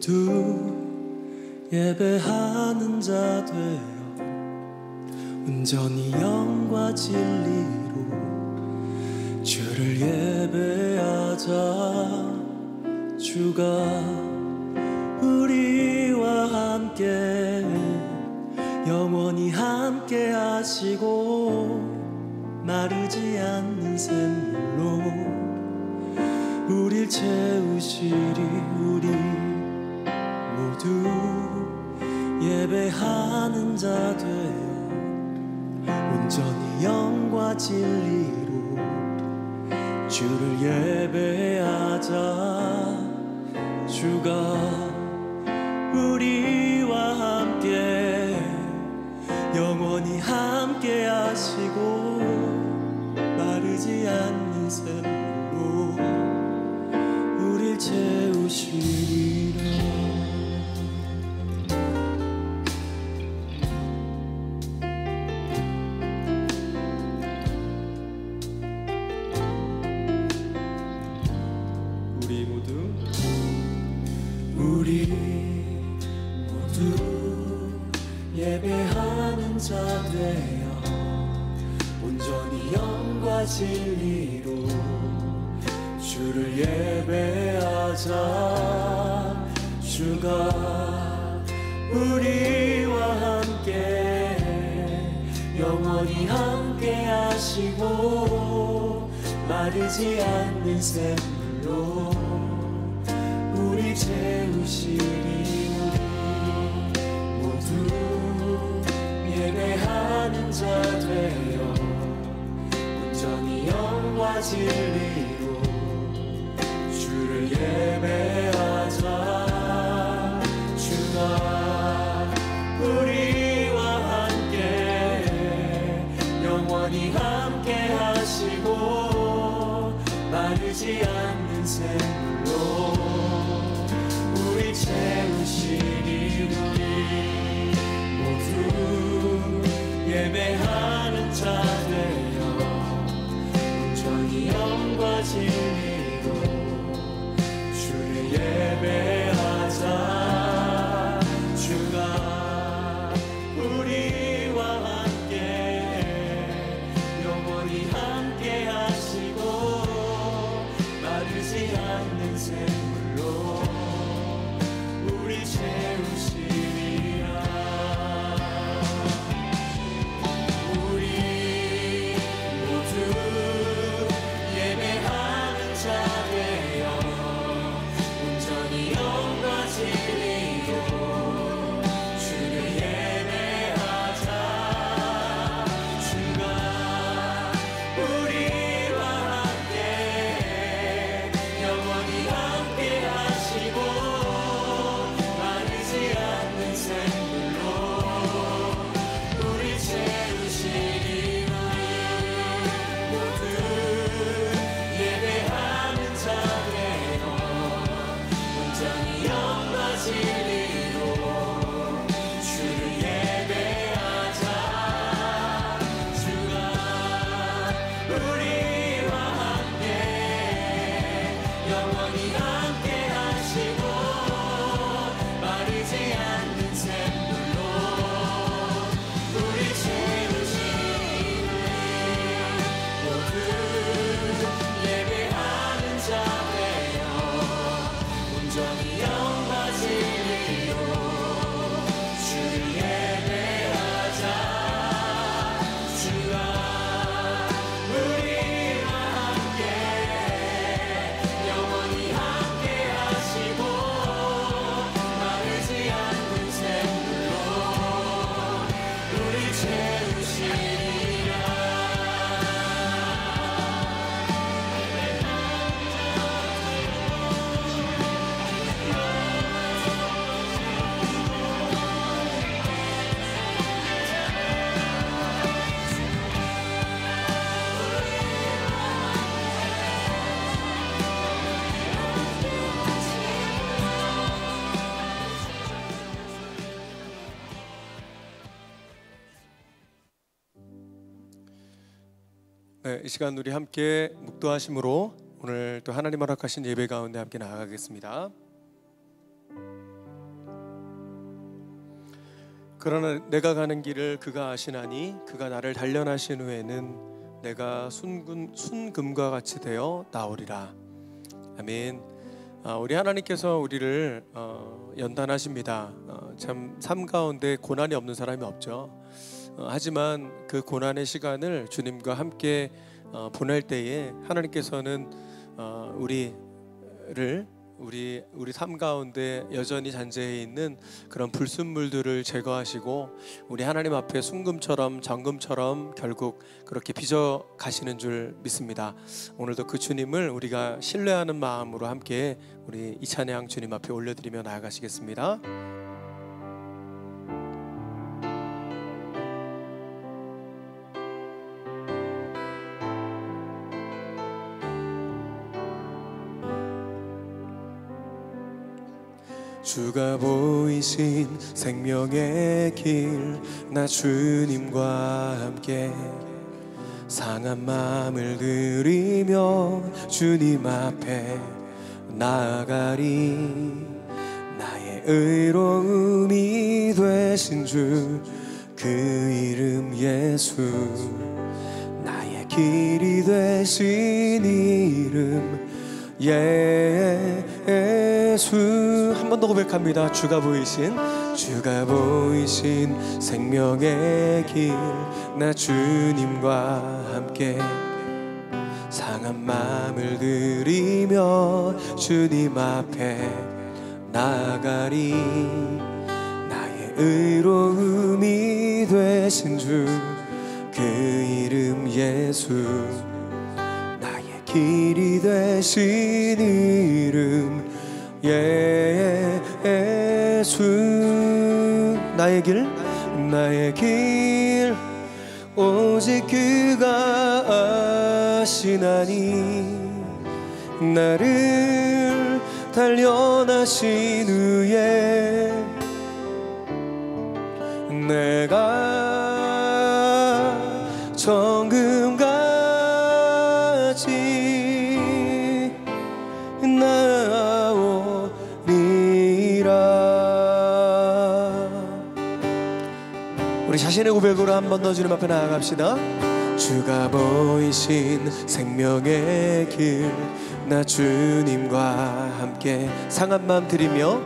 모두 예배하는 자 되어 온전히 영과 진리로 주를 예배하자. 주가 우리와 함께 영원히 함께 하시고 마르지 않는 샘물로 우릴 채우시리. 우리 모두 예배하는 자 되어 온전히 영과 진리로 주를 예배하자. 주가 우리와 함께 영원히 함께 하시고 마르지 않는 샘물로 우릴 채우시리라. 우리 모두 예배하는 자 되어 온전히 영과 진리로 주를 예배하자. 주가 우리와 함께 영원히 함께 하시고 마르지 않는 샘물로 우리 채우시리. 우리 모두 예배하는 자 되어 온전히 영과 진리로 주를 예배하자. 주가 우리와 함께 영원히 함께 하시고 마르지 않는 샘물로 우리 채우시리. 우리 모두 예배하는 자 되어 온전히 영과 진리로 주를 예배하자. 주가 우리와 함께 영원히 함께 하시고 마르지 않는 샘물로 우리 채우시리라. 우리 모두 예배하는 자 되어 온전히 영과 진리로 주를 예배하자. 주가 우리와 함께 영원히 함께 하시고 마르지 않는 샘물로 우리 채우시리. 우리 모두 예배하는 자 되어 온전히 영과 진리로 주를 예배하자. 주가 우리와 함께 영원히 함께 하시고 마르지 않는 샘물로 우리 채우시리. 모두 예배하는 자 되어 온전히 영과 진리로 주를 예배하자. 주가 우리와 함께 영원히 함께 하시고 마르지 않는 샘물로 우리 채우시리라. 네, 이 시간 우리 함께 묵도하심으로 오늘 또 하나님 허락하신 예배 가운데 함께 나아가겠습니다. 그러나 내가 가는 길을 그가 아시나니 그가 나를 단련하신 후에는 내가 순금과 같이 되어 나오리라. 아멘. 우리 하나님께서 우리를 연단하십니다. 참 삶 가운데 고난이 없는 사람이 없죠. 하지만 그 고난의 시간을 주님과 함께 보낼 때에 하나님께서는 우리 삶 가운데 여전히 잔재해 있는 그런 불순물들을 제거하시고 우리 하나님 앞에 순금처럼 정금처럼 결국 그렇게 빚어 가시는 줄 믿습니다. 오늘도 그 주님을 우리가 신뢰하는 마음으로 함께 우리 이 찬양 주님 앞에 올려드리며 나아가시겠습니다. 주가 보이신 생명의 길, 나 주님과 함께 상한 마음을 들이며 주님 앞에 나아가리. 나의 의로움이 되신 주, 그 이름 예수. 나의 길이 되신 이름 예수. 한 번 더 고백합니다. 주가 보이신 생명의 길, 나 주님과 함께 상한 마음을 들이며 주님 앞에 나아가리. 나의 의로움이 되신 주, 그 이름 예수. 나의 길이 되신 이름 예수. 나의 길 오직 그가 아시나니 나를 단련하신 후에 내가 정금같이 나오리라. 우리 자신의 고백으로 한 번 더 주님 앞에 나아갑시다. 주가 보이신 생명의 길, 나 주님과 함께 상한 마음 들이며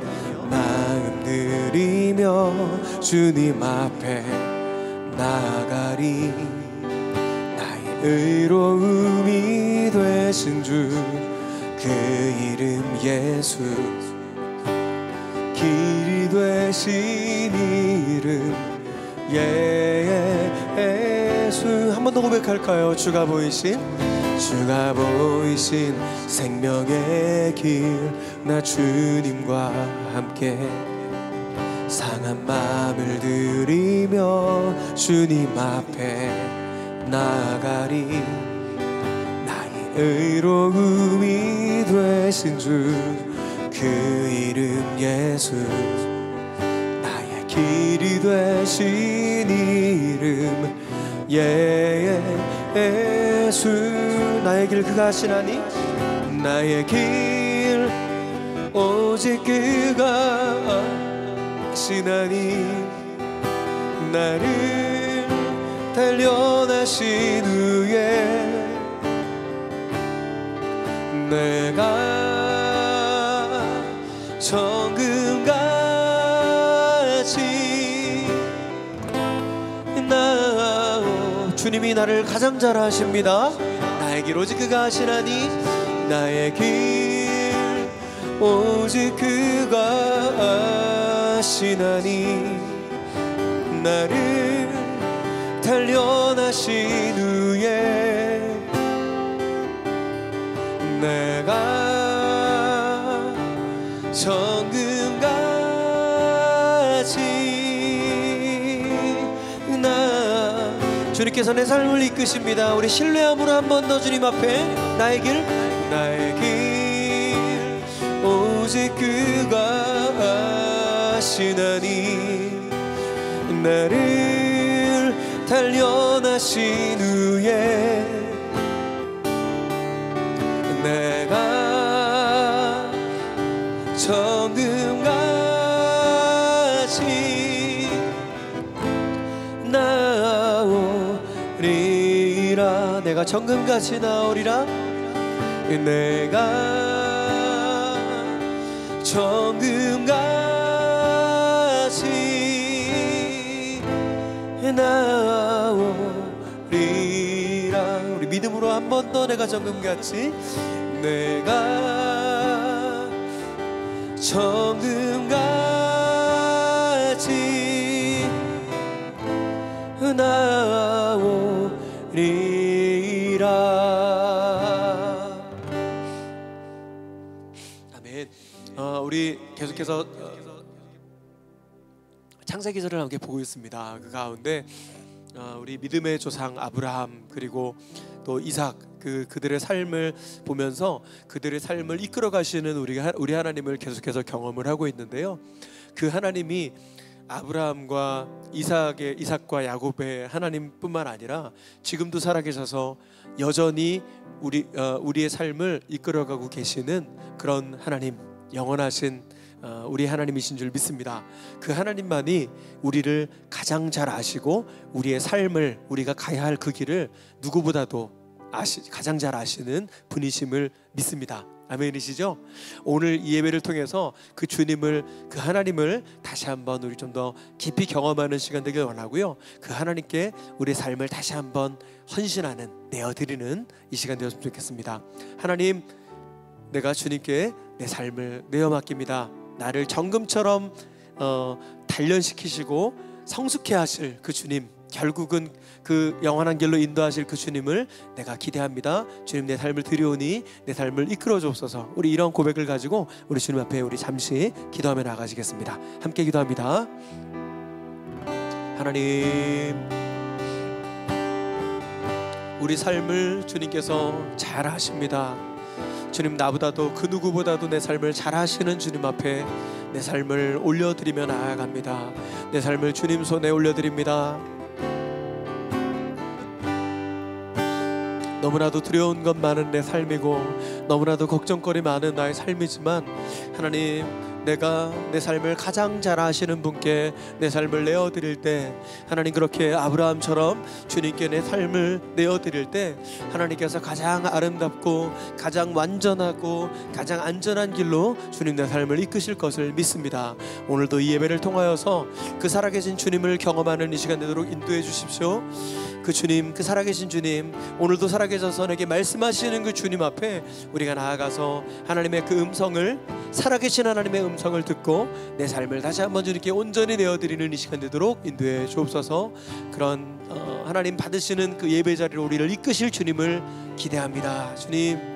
주님 앞에 나아가리. 나의 의로움이 되신 주, 그 이름 예수. 길이 되신 이름 예수. 한 번 더 고백할까요? 주가 보이신 생명의 길, 나 주님과 함께 상한 마음을 들이며 주님 앞에 나아가리. 나의 의로움이 되신 주, 그 이름 예수. 나의 길이 되신 이름 예수. 나의 길 그가 아시나니 나의 길 오직 그가 아시나니 나를 단련하신 후에 내가 정금같이 주님이 나를 가장 잘 아십니다. 나의 길 오직 그가 아시나니 나의 길 오직 그가 아시나니 나를 단련하신 후에 내가 정금같이 주님께서 내 삶을 이끄십니다. 우리 신뢰함으로 한 번 더 주님 앞에 나의 길 오직 그가 아시나니 나를 단련하신 후에 내가 정금같이 내가 정금같이 나오리라. 내가 정금같이 나오리라. 우리 믿음으로 한 번 더. 내가 정금같이, 내가 정금같이 나오리라. 아멘. 우리 계속해서 창세기서를 함께 보고 있습니다. 그 가운데 우리 믿음의 조상 아브라함 그리고 또 이삭 그들의 삶을 보면서 그들의 삶을 이끌어 가시는 우리 하나님을 계속해서 경험을 하고 있는데요. 그 하나님이 아브라함과 이삭과 야곱의 하나님뿐만 아니라 지금도 살아계셔서 여전히 우리의 삶을 이끌어가고 계시는 그런 하나님, 영원하신 우리 하나님이신 줄 믿습니다. 그 하나님만이 우리를 가장 잘 아시고 우리의 삶을, 우리가 가야 할 그 길을 누구보다도 가장 잘 아시는 분이심을 믿습니다. 아멘이시죠? 오늘 이 예배를 통해서 그 주님을, 그 하나님을 다시 한번 우리 좀 더 깊이 경험하는 시간 되길 원하고요. 그 하나님께 우리의 삶을 다시 한번 헌신하는, 내어드리는 이 시간 되었으면 좋겠습니다. 하나님, 내가 주님께 내 삶을 내어 맡깁니다. 나를 정금처럼 단련시키시고 성숙해 하실 그 주님, 결국은 그 영원한 길로 인도하실 그 주님을 내가 기대합니다. 주님, 내 삶을 드리오니 내 삶을 이끌어 주옵소서. 우리 이런 고백을 가지고 우리 주님 앞에 우리 잠시 기도하며 나가시겠습니다. 함께 기도합니다. 하나님, 우리 삶을 주님께서 잘 아십니다. 주님, 나보다도 그 누구보다도 내 삶을 잘 아시는 주님 앞에 내 삶을 올려드리며 나아갑니다. 내 삶을 주님 손에 올려드립니다. 너무나도 두려운 것 많은 내 삶이고 너무나도 걱정거리 많은 나의 삶이지만 하나님, 내가 내 삶을 가장 잘 아시는 분께 내 삶을 내어드릴 때, 하나님 그렇게 아브라함처럼 주님께 내 삶을 내어드릴 때 하나님께서 가장 아름답고 가장 완전하고 가장 안전한 길로 주님 내 삶을 이끄실 것을 믿습니다. 오늘도 이 예배를 통하여서 그 살아계신 주님을 경험하는 이 시간 되도록 인도해 주십시오. 그 주님, 그 살아계신 주님, 오늘도 살아계셔서 내게 말씀하시는 그 주님 앞에 우리가 나아가서 하나님의 그 음성을, 살아계신 하나님의 음성을 듣고 내 삶을 다시 한번 주님께 온전히 내어드리는 이 시간 되도록 인도해 주옵소서. 그런 하나님 받으시는 그 예배 자리로 우리를 이끄실 주님을 기대합니다. 주님,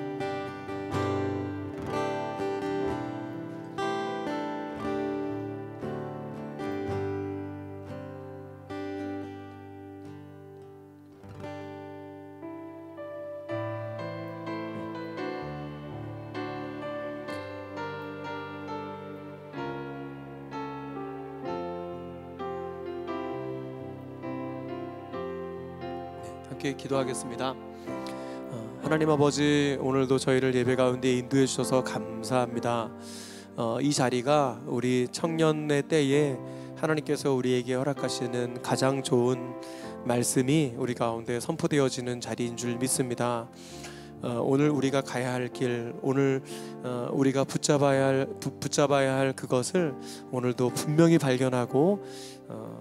함께 기도하겠습니다. 하나님 아버지, 오늘도 저희를 예배 가운데 인도해 주셔서 감사합니다. 이 자리가 우리 청년의 때에 하나님께서 우리에게 허락하시는 가장 좋은 말씀이 우리 가운데 선포되어지는 자리인 줄 믿습니다. 오늘 우리가 가야 할 길, 오늘 우리가 붙잡아야 할 그것을 오늘도 분명히 발견하고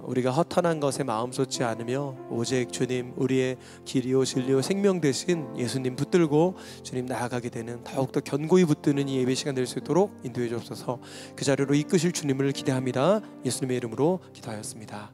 우리가 허탄한 것에 마음 쏟지 않으며 오직 주님, 우리의 길이요 진리요 생명 되신 예수님 붙들고 주님 나아가게 되는, 더욱더 견고히 붙드는 이 예배 시간 될 수 있도록 인도해 주옵소서. 그 자리로 이끄실 주님을 기대합니다. 예수님의 이름으로 기도하였습니다.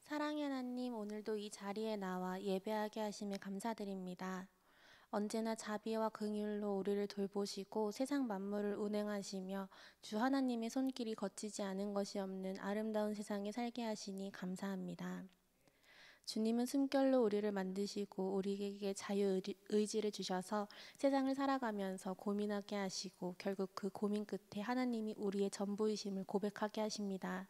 사랑의 하나님, 오늘도 이 자리에 나와 예배하게 하심에 감사드립니다. 언제나 자비와 긍휼로 우리를 돌보시고 세상 만물을 운행하시며 주 하나님의 손길이 거치지 않은 것이 없는 아름다운 세상에 살게 하시니 감사합니다. 주님은 숨결로 우리를 만드시고 우리에게 자유의지를 주셔서 세상을 살아가면서 고민하게 하시고 결국 그 고민 끝에 하나님이 우리의 전부이심을 고백하게 하십니다.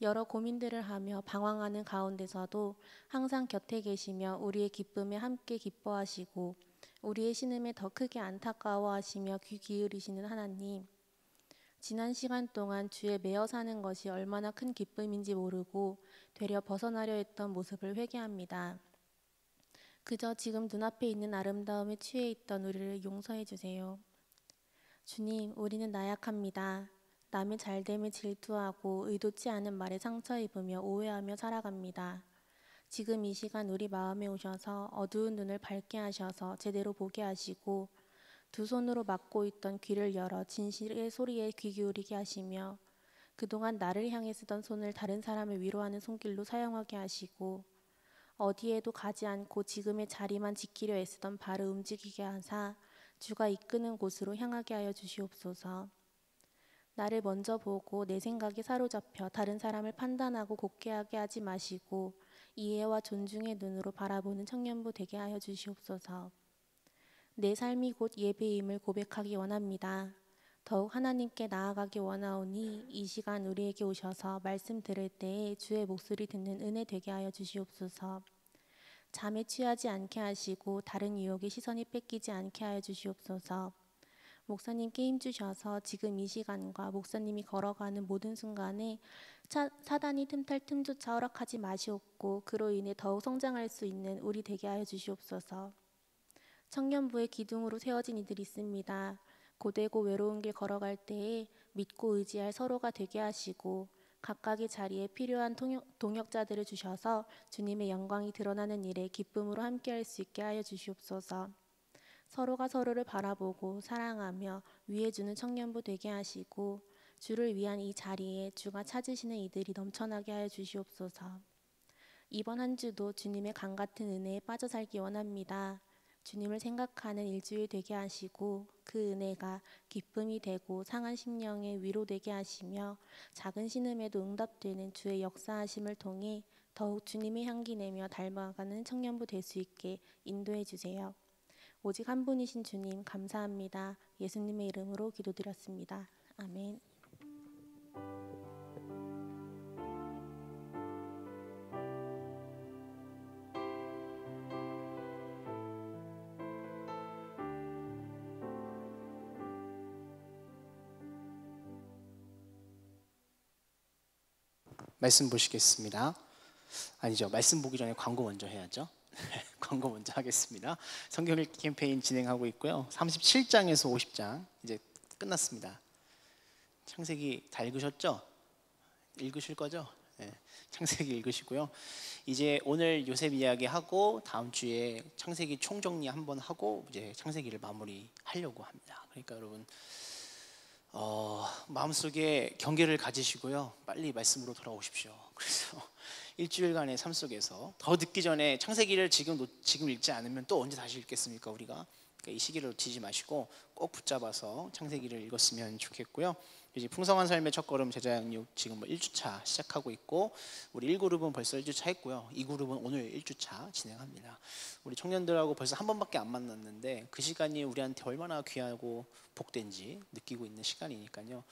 여러 고민들을 하며 방황하는 가운데서도 항상 곁에 계시며 우리의 기쁨에 함께 기뻐하시고 우리의 신음에 더 크게 안타까워하시며 귀 기울이시는 하나님. 지난 시간 동안 주에 매여 사는 것이 얼마나 큰 기쁨인지 모르고 되려 벗어나려 했던 모습을 회개합니다. 그저 지금 눈앞에 있는 아름다움에 취해 있던 우리를 용서해 주세요. 주님, 우리는 나약합니다. 남의 잘됨에 질투하고 의도치 않은 말에 상처 입으며 오해하며 살아갑니다. 지금 이 시간 우리 마음에 오셔서 어두운 눈을 밝게 하셔서 제대로 보게 하시고 두 손으로 막고 있던 귀를 열어 진실의 소리에 귀 기울이게 하시며 그동안 나를 향해 쓰던 손을 다른 사람을 위로하는 손길로 사용하게 하시고 어디에도 가지 않고 지금의 자리만 지키려 애쓰던 발을 움직이게 하사 주가 이끄는 곳으로 향하게 하여 주시옵소서. 나를 먼저 보고 내 생각에 사로잡혀 다른 사람을 판단하고 곱게하게 하지 마시고 이해와 존중의 눈으로 바라보는 청년부 되게 하여 주시옵소서. 내 삶이 곧 예배임을 고백하기 원합니다. 더욱 하나님께 나아가기 원하오니 이 시간 우리에게 오셔서 말씀 들을 때에 주의 목소리 듣는 은혜 되게 하여 주시옵소서. 잠에 취하지 않게 하시고 다른 유혹의 시선이 뺏기지 않게 하여 주시옵소서. 목사님께 힘주셔서 지금 이 시간과 목사님이 걸어가는 모든 순간에 사단이 틈탈 틈조차 허락하지 마시옵고 그로 인해 더욱 성장할 수 있는 우리 되게 하여 주시옵소서. 청년부의 기둥으로 세워진 이들이 있습니다. 고되고 외로운 길 걸어갈 때에 믿고 의지할 서로가 되게 하시고 각각의 자리에 필요한 동역자들을 주셔서 주님의 영광이 드러나는 일에 기쁨으로 함께할 수 있게 하여 주시옵소서. 서로가 서로를 바라보고 사랑하며 위해주는 청년부 되게 하시고 주를 위한 이 자리에 주가 찾으시는 이들이 넘쳐나게 하여 주시옵소서. 이번 한 주도 주님의 강 같은 은혜에 빠져 살기 원합니다. 주님을 생각하는 일주일 되게 하시고 그 은혜가 기쁨이 되고 상한 심령에 위로되게 하시며 작은 신음에도 응답되는 주의 역사하심을 통해 더욱 주님의 향기 내며 닮아가는 청년부 될 수 있게 인도해 주세요. 오직 한 분이신 주님 감사합니다. 예수님의 이름으로 기도드렸습니다. 아멘. 말씀 보시겠습니다. 아니죠. 말씀 보기 전에 광고 먼저 해야죠. 광고 먼저 하겠습니다. 성경 읽기 캠페인 진행하고 있고요. 37장에서 50장 이제 끝났습니다. 창세기 다 읽으셨죠? 읽으실 거죠? 네. 창세기 읽으시고요. 이제 오늘 요셉 이야기 하고 다음 주에 창세기 총정리 한번 하고 이제 창세기를 마무리하려고 합니다. 그러니까 여러분 마음속에 경계를 가지시고요. 빨리 말씀으로 돌아오십시오. 그래서 일주일간의 삶 속에서 더 늦기 전에 창세기를 지금 읽지 않으면 또 언제 다시 읽겠습니까 우리가? 그러니까 이 시기를 놓치지 마시고 꼭 붙잡아서 창세기를 읽었으면 좋겠고요. 이제 풍성한 삶의 첫걸음 제자 양육 지금 1주차 시작하고 있고 우리 1그룹은 벌써 1주차 했고요. 2그룹은 오늘 1주차 진행합니다. 우리 청년들하고 벌써 한 번밖에 안 만났는데 그 시간이 우리한테 얼마나 귀하고 복된지 느끼고 있는 시간이니까요.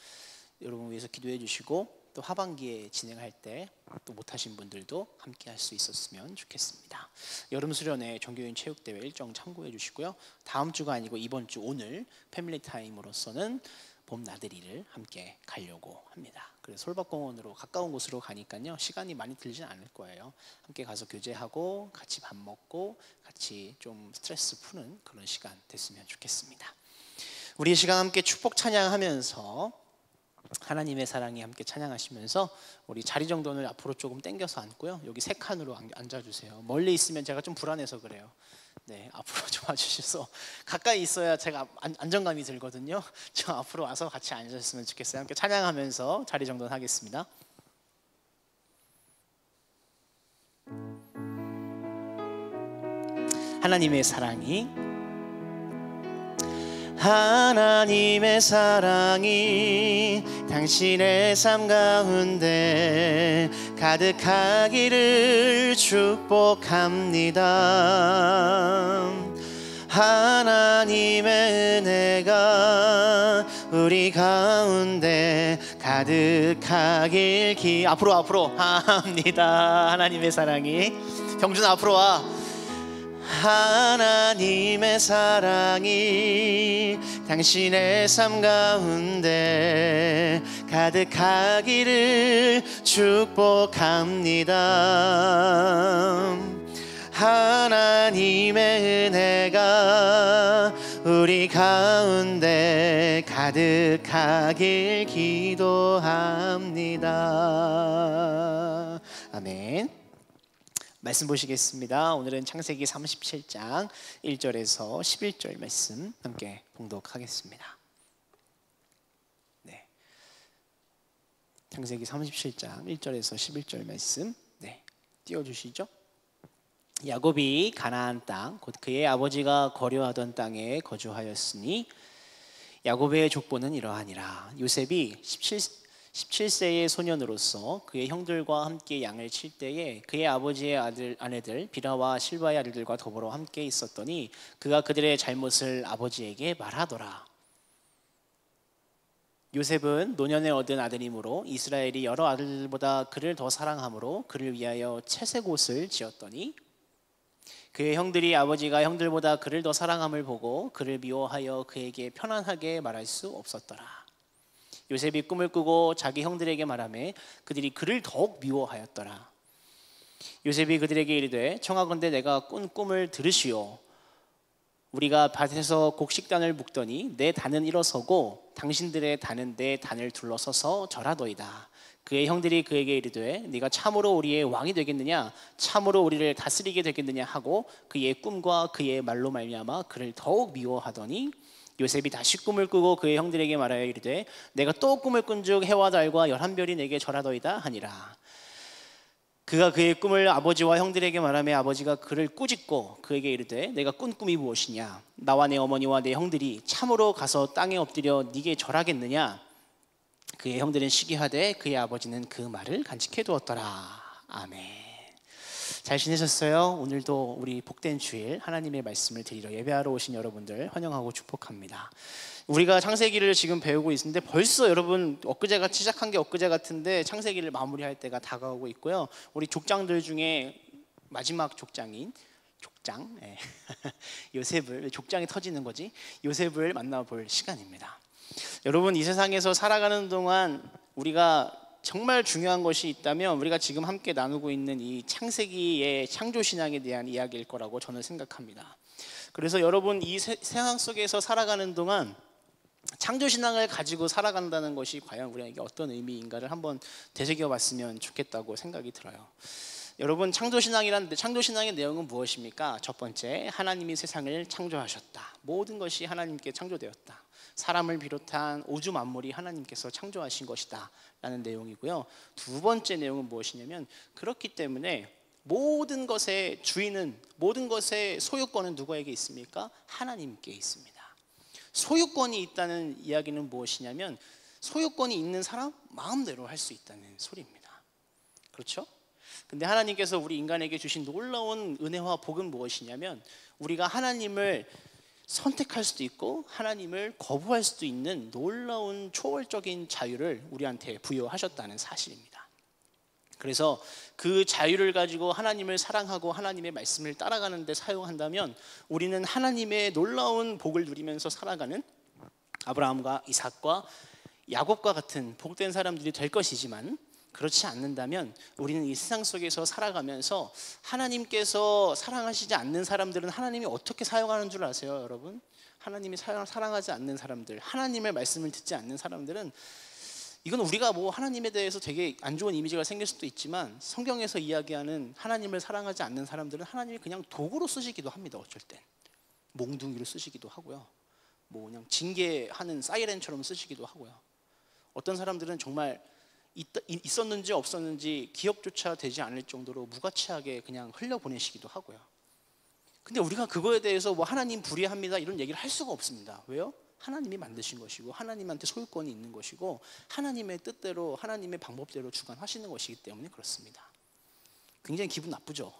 여러분 위해서 기도해 주시고 또 하반기에 진행할 때 또 못하신 분들도 함께 할 수 있었으면 좋겠습니다. 여름 수련회 종교인 체육대회 일정 참고해 주시고요. 다음 주가 아니고 이번 주 오늘 패밀리 타임으로서는 봄 나들이를 함께 가려고 합니다. 그래서 솔밭공원으로 가까운 곳으로 가니까요. 시간이 많이 들지는 않을 거예요. 함께 가서 교제하고 같이 밥 먹고 같이 좀 스트레스 푸는 그런 시간 됐으면 좋겠습니다. 우리 이 시간 함께 축복 찬양하면서 하나님의 사랑이 함께 찬양하시면서 우리 자리 정돈을 앞으로 조금 당겨서 앉고요. 여기 세 칸으로 앉아주세요. 멀리 있으면 제가 좀 불안해서 그래요. 네, 앞으로 좀 와주셔서 가까이 있어야 제가 안정감이 들거든요. 저 앞으로 와서 같이 앉으셨으면 좋겠어요. 함께 찬양하면서 자리 정돈하겠습니다. 하나님의 사랑이 하나님의 사랑이 당신의 삶 가운데 가득하기를 축복합니다. 하나님의 은혜가 우리 가운데 가득하길 앞으로 합니다. 하나님의 사랑이 경준 앞으로 와. 하나님의 사랑이 당신의 삶 가운데 가득하기를 축복합니다. 하나님의 은혜가 우리 가운데 가득하길 기도합니다. 아멘. 말씀 보시겠습니다. 오늘은 창세기 37장 1절에서 11절 말씀 함께 봉독하겠습니다. 네. 창세기 37장 1절에서 11절 말씀 띄워주시죠. 야곱이 가나안 땅 곧 그의 아버지가 거류하던 땅에 거주하였으니 야곱의 족보는 이러하니라. 요셉이 17세의 소년으로서 그의 형들과 함께 양을 칠 때에 그의 아버지의 아내들 비라와 실바의 아들들과 더불어 함께 있었더니 그가 그들의 잘못을 아버지에게 말하더라. 요셉은 노년에 얻은 아들이므로 이스라엘이 여러 아들보다 그를 더 사랑하므로 그를 위하여 채색 옷을 지었더니 그의 형들이 아버지가 형들보다 그를 더 사랑함을 보고 그를 미워하여 그에게 편안하게 말할 수 없었더라. 요셉이 꿈을 꾸고 자기 형들에게 말하매 그들이 그를 더욱 미워하였더라. 요셉이 그들에게 이르되 청하건대 내가 꾼 꿈을 들으시오. 우리가 밭에서 곡식단을 묶더니 내 단은 일어서고 당신들의 단은 내 단을 둘러서서 절하더이다. 그의 형들이 그에게 이르되 네가 참으로 우리의 왕이 되겠느냐 참으로 우리를 다스리게 되겠느냐 하고 그의 꿈과 그의 말로 말미암아 그를 더욱 미워하더니 요셉이 다시 꿈을 꾸고 그의 형들에게 말하여 이르되 내가 또 꿈을 꾼즉 해와 달과 11별이 내게 절하더이다 하니라. 그가 그의 꿈을 아버지와 형들에게 말하며 아버지가 그를 꾸짖고 그에게 이르되 내가 꾼 꿈이 무엇이냐 나와 내 어머니와 내 형들이 참으로 가서 땅에 엎드려 네게 절하겠느냐. 그의 형들은 시기하되 그의 아버지는 그 말을 간직해 두었더라. 아멘. 잘 지내셨어요? 오늘도 우리 복된 주일 하나님의 말씀을 드리러 예배하러 오신 여러분들 환영하고 축복합니다. 우리가 창세기를 지금 배우고 있는데 벌써 여러분 엊그제같이 시작한 게 엊그제 같은데 창세기를 마무리할 때가 다가오고 있고요. 우리 족장들 중에 마지막 족장인 요셉을 족장이 터지는 거지 요셉을 만나볼 시간입니다. 여러분 이 세상에서 살아가는 동안 우리가 정말 중요한 것이 있다면 우리가 지금 함께 나누고 있는 이 창세기의 창조신앙에 대한 이야기일 거라고 저는 생각합니다. 그래서 여러분 이 세상 속에서 살아가는 동안 창조신앙을 가지고 살아간다는 것이 과연 우리에게 어떤 의미인가를 한번 되새겨 봤으면 좋겠다고 생각이 들어요. 여러분 창조신앙의 내용은 무엇입니까? 첫 번째, 하나님이 세상을 창조하셨다. 모든 것이 하나님께 창조되었다. 사람을 비롯한 우주 만물이 하나님께서 창조하신 것이다 라는 내용이고요. 두 번째 내용은 무엇이냐면 그렇기 때문에 모든 것의 주인은 모든 것의 소유권은 누구에게 있습니까? 하나님께 있습니다. 소유권이 있다는 이야기는 무엇이냐면 소유권이 있는 사람 마음대로 할 수 있다는 소리입니다. 그렇죠? 근데 하나님께서 우리 인간에게 주신 놀라운 은혜와 복은 무엇이냐면 우리가 하나님을 선택할 수도 있고 하나님을 거부할 수도 있는 놀라운 초월적인 자유를 우리한테 부여하셨다는 사실입니다. 그래서 그 자유를 가지고 하나님을 사랑하고 하나님의 말씀을 따라가는 데 사용한다면 우리는 하나님의 놀라운 복을 누리면서 살아가는 아브라함과 이삭과 야곱과 같은 복된 사람들이 될 것이지만 그렇지 않는다면 우리는 이 세상 속에서 살아가면서 하나님께서 사랑하시지 않는 사람들은 하나님이 어떻게 사용하는 줄 아세요, 여러분? 하나님이 사랑하지 않는 사람들, 하나님의 말씀을 듣지 않는 사람들은 이건 우리가 뭐 하나님에 대해서 되게 안 좋은 이미지가 생길 수도 있지만 성경에서 이야기하는 하나님을 사랑하지 않는 사람들은 하나님이 그냥 도구로 쓰시기도 합니다. 어쩔 땐 몽둥이로 쓰시기도 하고요. 뭐 그냥 징계하는 사이렌처럼 쓰시기도 하고요. 어떤 사람들은 정말 있었는지 없었는지 기억조차 되지 않을 정도로 무가치하게 그냥 흘려보내시기도 하고요. 근데 우리가 그거에 대해서 뭐 하나님 불의합니다 이런 얘기를 할 수가 없습니다. 왜요? 하나님이 만드신 것이고 하나님한테 소유권이 있는 것이고 하나님의 뜻대로 하나님의 방법대로 주관하시는 것이기 때문에 그렇습니다. 굉장히 기분 나쁘죠.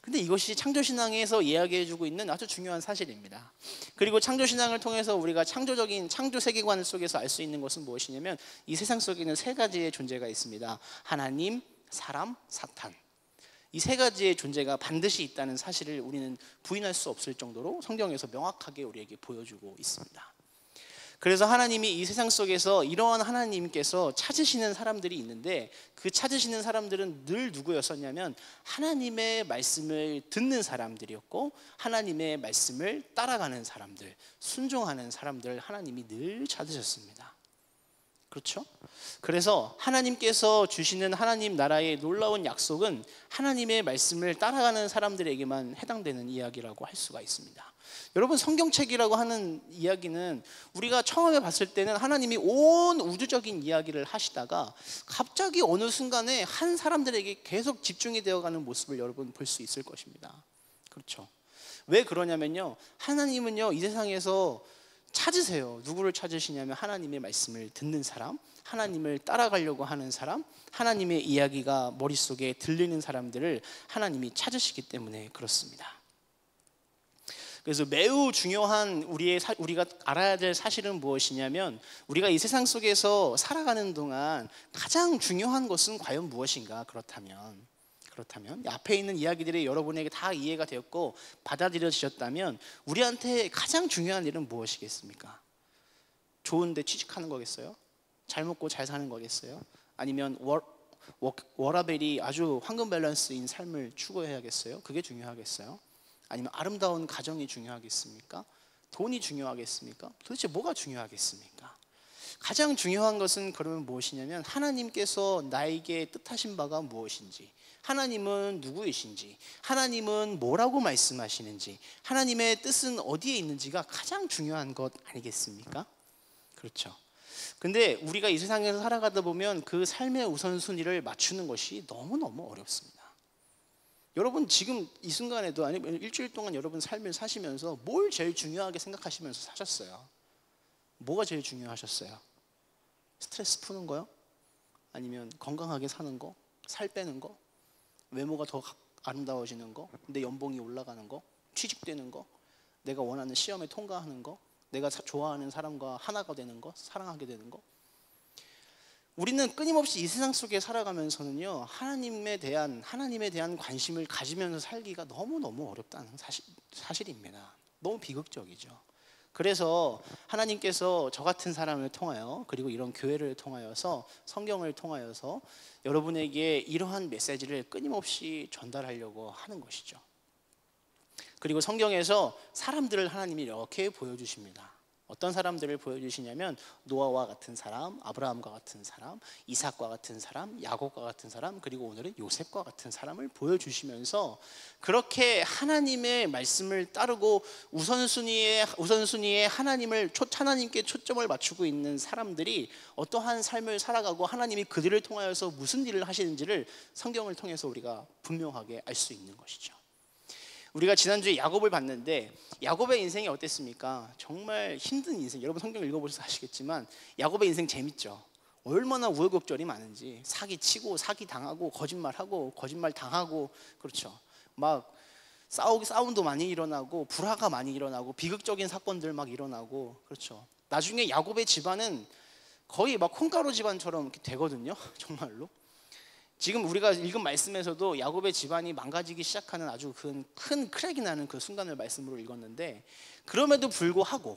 근데 이것이 창조신앙에서 이야기해주고 있는 아주 중요한 사실입니다. 그리고 창조신앙을 통해서 우리가 창조적인 창조 세계관 속에서 알 수 있는 것은 무엇이냐면 이 세상 속에는 세 가지의 존재가 있습니다. 하나님, 사람, 사탄. 이 세 가지의 존재가 반드시 있다는 사실을 우리는 부인할 수 없을 정도로 성경에서 명확하게 우리에게 보여주고 있습니다. 그래서 하나님이 이 세상 속에서 이러한 하나님께서 찾으시는 사람들이 있는데 그 찾으시는 사람들은 늘 누구였었냐면 하나님의 말씀을 듣는 사람들이었고 하나님의 말씀을 따라가는 사람들, 순종하는 사람들 하나님이 늘 찾으셨습니다. 그렇죠? 그래서 하나님께서 주시는 하나님 나라의 놀라운 약속은 하나님의 말씀을 따라가는 사람들에게만 해당되는 이야기라고 할 수가 있습니다. 여러분, 성경책이라고 하는 이야기는 우리가 처음에 봤을 때는 하나님이 온 우주적인 이야기를 하시다가 갑자기 어느 순간에 한 사람들에게 계속 집중이 되어가는 모습을 여러분 볼 수 있을 것입니다. 그렇죠? 왜 그러냐면요, 하나님은요 이 세상에서 찾으세요. 누구를 찾으시냐면 하나님의 말씀을 듣는 사람, 하나님을 따라가려고 하는 사람, 하나님의 이야기가 머릿속에 들리는 사람들을 하나님이 찾으시기 때문에 그렇습니다. 그래서 매우 중요한 우리가 알아야 될 사실은 무엇이냐면 우리가 이 세상 속에서 살아가는 동안 가장 중요한 것은 과연 무엇인가? 그렇다면 앞에 있는 이야기들이 여러분에게 다 이해가 되었고 받아들여지셨다면 우리한테 가장 중요한 일은 무엇이겠습니까? 좋은 데 취직하는 거겠어요? 잘 먹고 잘 사는 거겠어요? 아니면 워라벨이 아주 황금 밸런스인 삶을 추구해야겠어요? 그게 중요하겠어요? 아니면 아름다운 가정이 중요하겠습니까? 돈이 중요하겠습니까? 도대체 뭐가 중요하겠습니까? 가장 중요한 것은 그러면 무엇이냐면 하나님께서 나에게 뜻하신 바가 무엇인지, 하나님은 누구이신지, 하나님은 뭐라고 말씀하시는지, 하나님의 뜻은 어디에 있는지가 가장 중요한 것 아니겠습니까? 그렇죠. 근데 우리가 이 세상에서 살아가다 보면 그 삶의 우선순위를 맞추는 것이 너무너무 어렵습니다. 여러분 지금 이 순간에도 아니면 일주일 동안 여러분 삶을 사시면서 뭘 제일 중요하게 생각하시면서 사셨어요? 뭐가 제일 중요하셨어요? 스트레스 푸는 거요? 아니면 건강하게 사는 거? 살 빼는 거? 외모가 더 아름다워지는 거? 내 연봉이 올라가는 거? 취직되는 거? 내가 원하는 시험에 통과하는 거? 내가 좋아하는 사람과 하나가 되는 거? 사랑하게 되는 거? 우리는 끊임없이 이 세상 속에 살아가면서는요 하나님에 대한 관심을 가지면서 살기가 너무너무 어렵다는 사실입니다. 너무 비극적이죠. 그래서 하나님께서 저 같은 사람을 통하여 그리고 이런 교회를 통하여서 성경을 통하여서 여러분에게 이러한 메시지를 끊임없이 전달하려고 하는 것이죠. 그리고 성경에서 사람들을 하나님이 이렇게 보여주십니다. 어떤 사람들을 보여주시냐면 노아와 같은 사람, 아브라함과 같은 사람, 이삭과 같은 사람, 야곱과 같은 사람, 그리고 오늘은 요셉과 같은 사람을 보여주시면서 그렇게 하나님의 말씀을 따르고 우선순위에 하나님께 초점을 맞추고 있는 사람들이 어떠한 삶을 살아가고 하나님이 그들을 통하여서 무슨 일을 하시는지를 성경을 통해서 우리가 분명하게 알 수 있는 것이죠. 우리가 지난주에 야곱을 봤는데 야곱의 인생이 어땠습니까? 정말 힘든 인생. 여러분 성경 읽어보셔서 아시겠지만 야곱의 인생 재밌죠. 얼마나 우여곡절이 많은지 사기치고 사기당하고 거짓말하고 거짓말당하고 그렇죠. 막 싸움도 많이 일어나고 불화가 많이 일어나고 비극적인 사건들 막 일어나고 그렇죠. 나중에 야곱의 집안은 거의 막 콩가루 집안처럼 이렇게 되거든요. 정말로. 지금 우리가 읽은 말씀에서도 야곱의 집안이 망가지기 시작하는 아주 큰 크랙이 나는 그 순간을 말씀으로 읽었는데 그럼에도 불구하고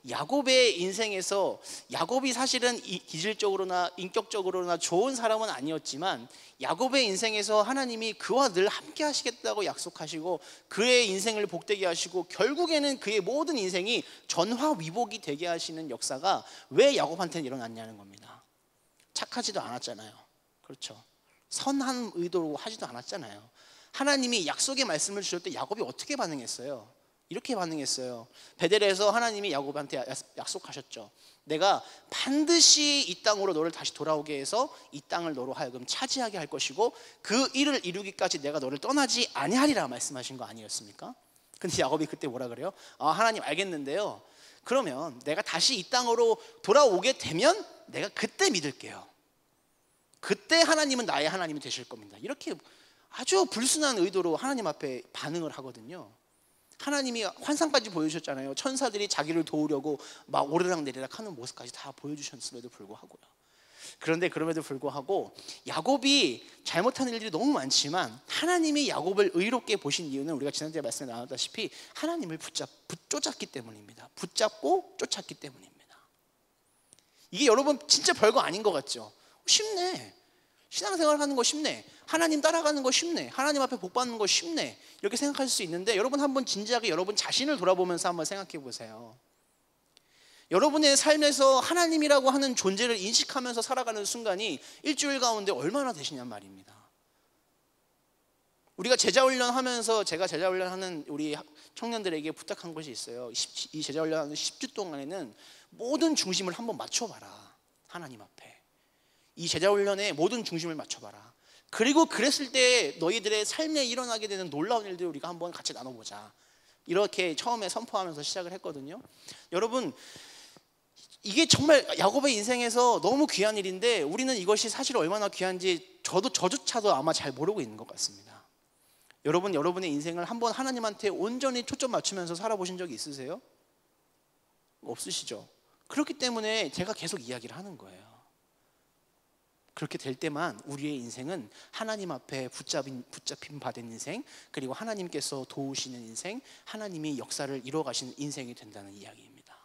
야곱의 인생에서 야곱이 사실은 기질적으로나 인격적으로나 좋은 사람은 아니었지만 야곱의 인생에서 하나님이 그와 늘 함께 하시겠다고 약속하시고 그의 인생을 복되게 하시고 결국에는 그의 모든 인생이 전화위복이 되게 하시는 역사가 왜 야곱한테는 일어났냐는 겁니다. 착하지도 않았잖아요. 그렇죠. 선한 의도로 하지도 않았잖아요. 하나님이 약속의 말씀을 주실 때 야곱이 어떻게 반응했어요? 이렇게 반응했어요. 베델에서 하나님이 야곱한테 약속하셨죠. 내가 반드시 이 땅으로 너를 다시 돌아오게 해서 이 땅을 너로 하여금 차지하게 할 것이고 그 일을 이루기까지 내가 너를 떠나지 아니하리라 말씀하신 거 아니었습니까? 근데 야곱이 그때 뭐라 그래요? 하나님 알겠는데요, 그러면 내가 다시 이 땅으로 돌아오게 되면 내가 그때 믿을게요. 그때 하나님은 나의 하나님이 되실 겁니다. 이렇게 아주 불순한 의도로 하나님 앞에 반응을 하거든요. 하나님이 환상까지 보여주셨잖아요. 천사들이 자기를 도우려고 막 오르락내리락 하는 모습까지 다 보여주셨음에도 불구하고요. 그런데 그럼에도 불구하고 야곱이 잘못한 일들이 너무 많지만 하나님이 야곱을 의롭게 보신 이유는 우리가 지난주에 말씀에 나눴다시피 하나님을 쫓았기 때문입니다. 붙잡고 쫓았기 때문입니다. 이게 여러분 진짜 별거 아닌 것 같죠? 쉽네. 신앙생활 하는 거 쉽네. 하나님 따라가는 거 쉽네. 하나님 앞에 복 받는 거 쉽네. 이렇게 생각하실 수 있는데 여러분 한번 진지하게 여러분 자신을 돌아보면서 한번 생각해 보세요. 여러분의 삶에서 하나님이라고 하는 존재를 인식하면서 살아가는 순간이 일주일 가운데 얼마나 되시냔 말입니다. 우리가 제자훈련 하면서 제가 제자훈련하는 우리 청년들에게 부탁한 것이 있어요. 이 제자훈련하는 10주 동안에는 모든 중심을 한번 맞춰봐라. 하나님 앞에 이 제자훈련에 모든 중심을 맞춰봐라. 그리고 그랬을 때 너희들의 삶에 일어나게 되는 놀라운 일들을 우리가 한번 같이 나눠보자. 이렇게 처음에 선포하면서 시작을 했거든요. 여러분, 이게 정말 야곱의 인생에서 너무 귀한 일인데 우리는 이것이 사실 얼마나 귀한지 저조차도 아마 잘 모르고 있는 것 같습니다. 여러분, 여러분의 인생을 한번 하나님한테 온전히 초점 맞추면서 살아보신 적이 있으세요? 없으시죠? 그렇기 때문에 제가 계속 이야기를 하는 거예요. 그렇게 될 때만 우리의 인생은 하나님 앞에 붙잡힘 받은 인생, 그리고 하나님께서 도우시는 인생, 하나님이 역사를 이뤄가시는 인생이 된다는 이야기입니다.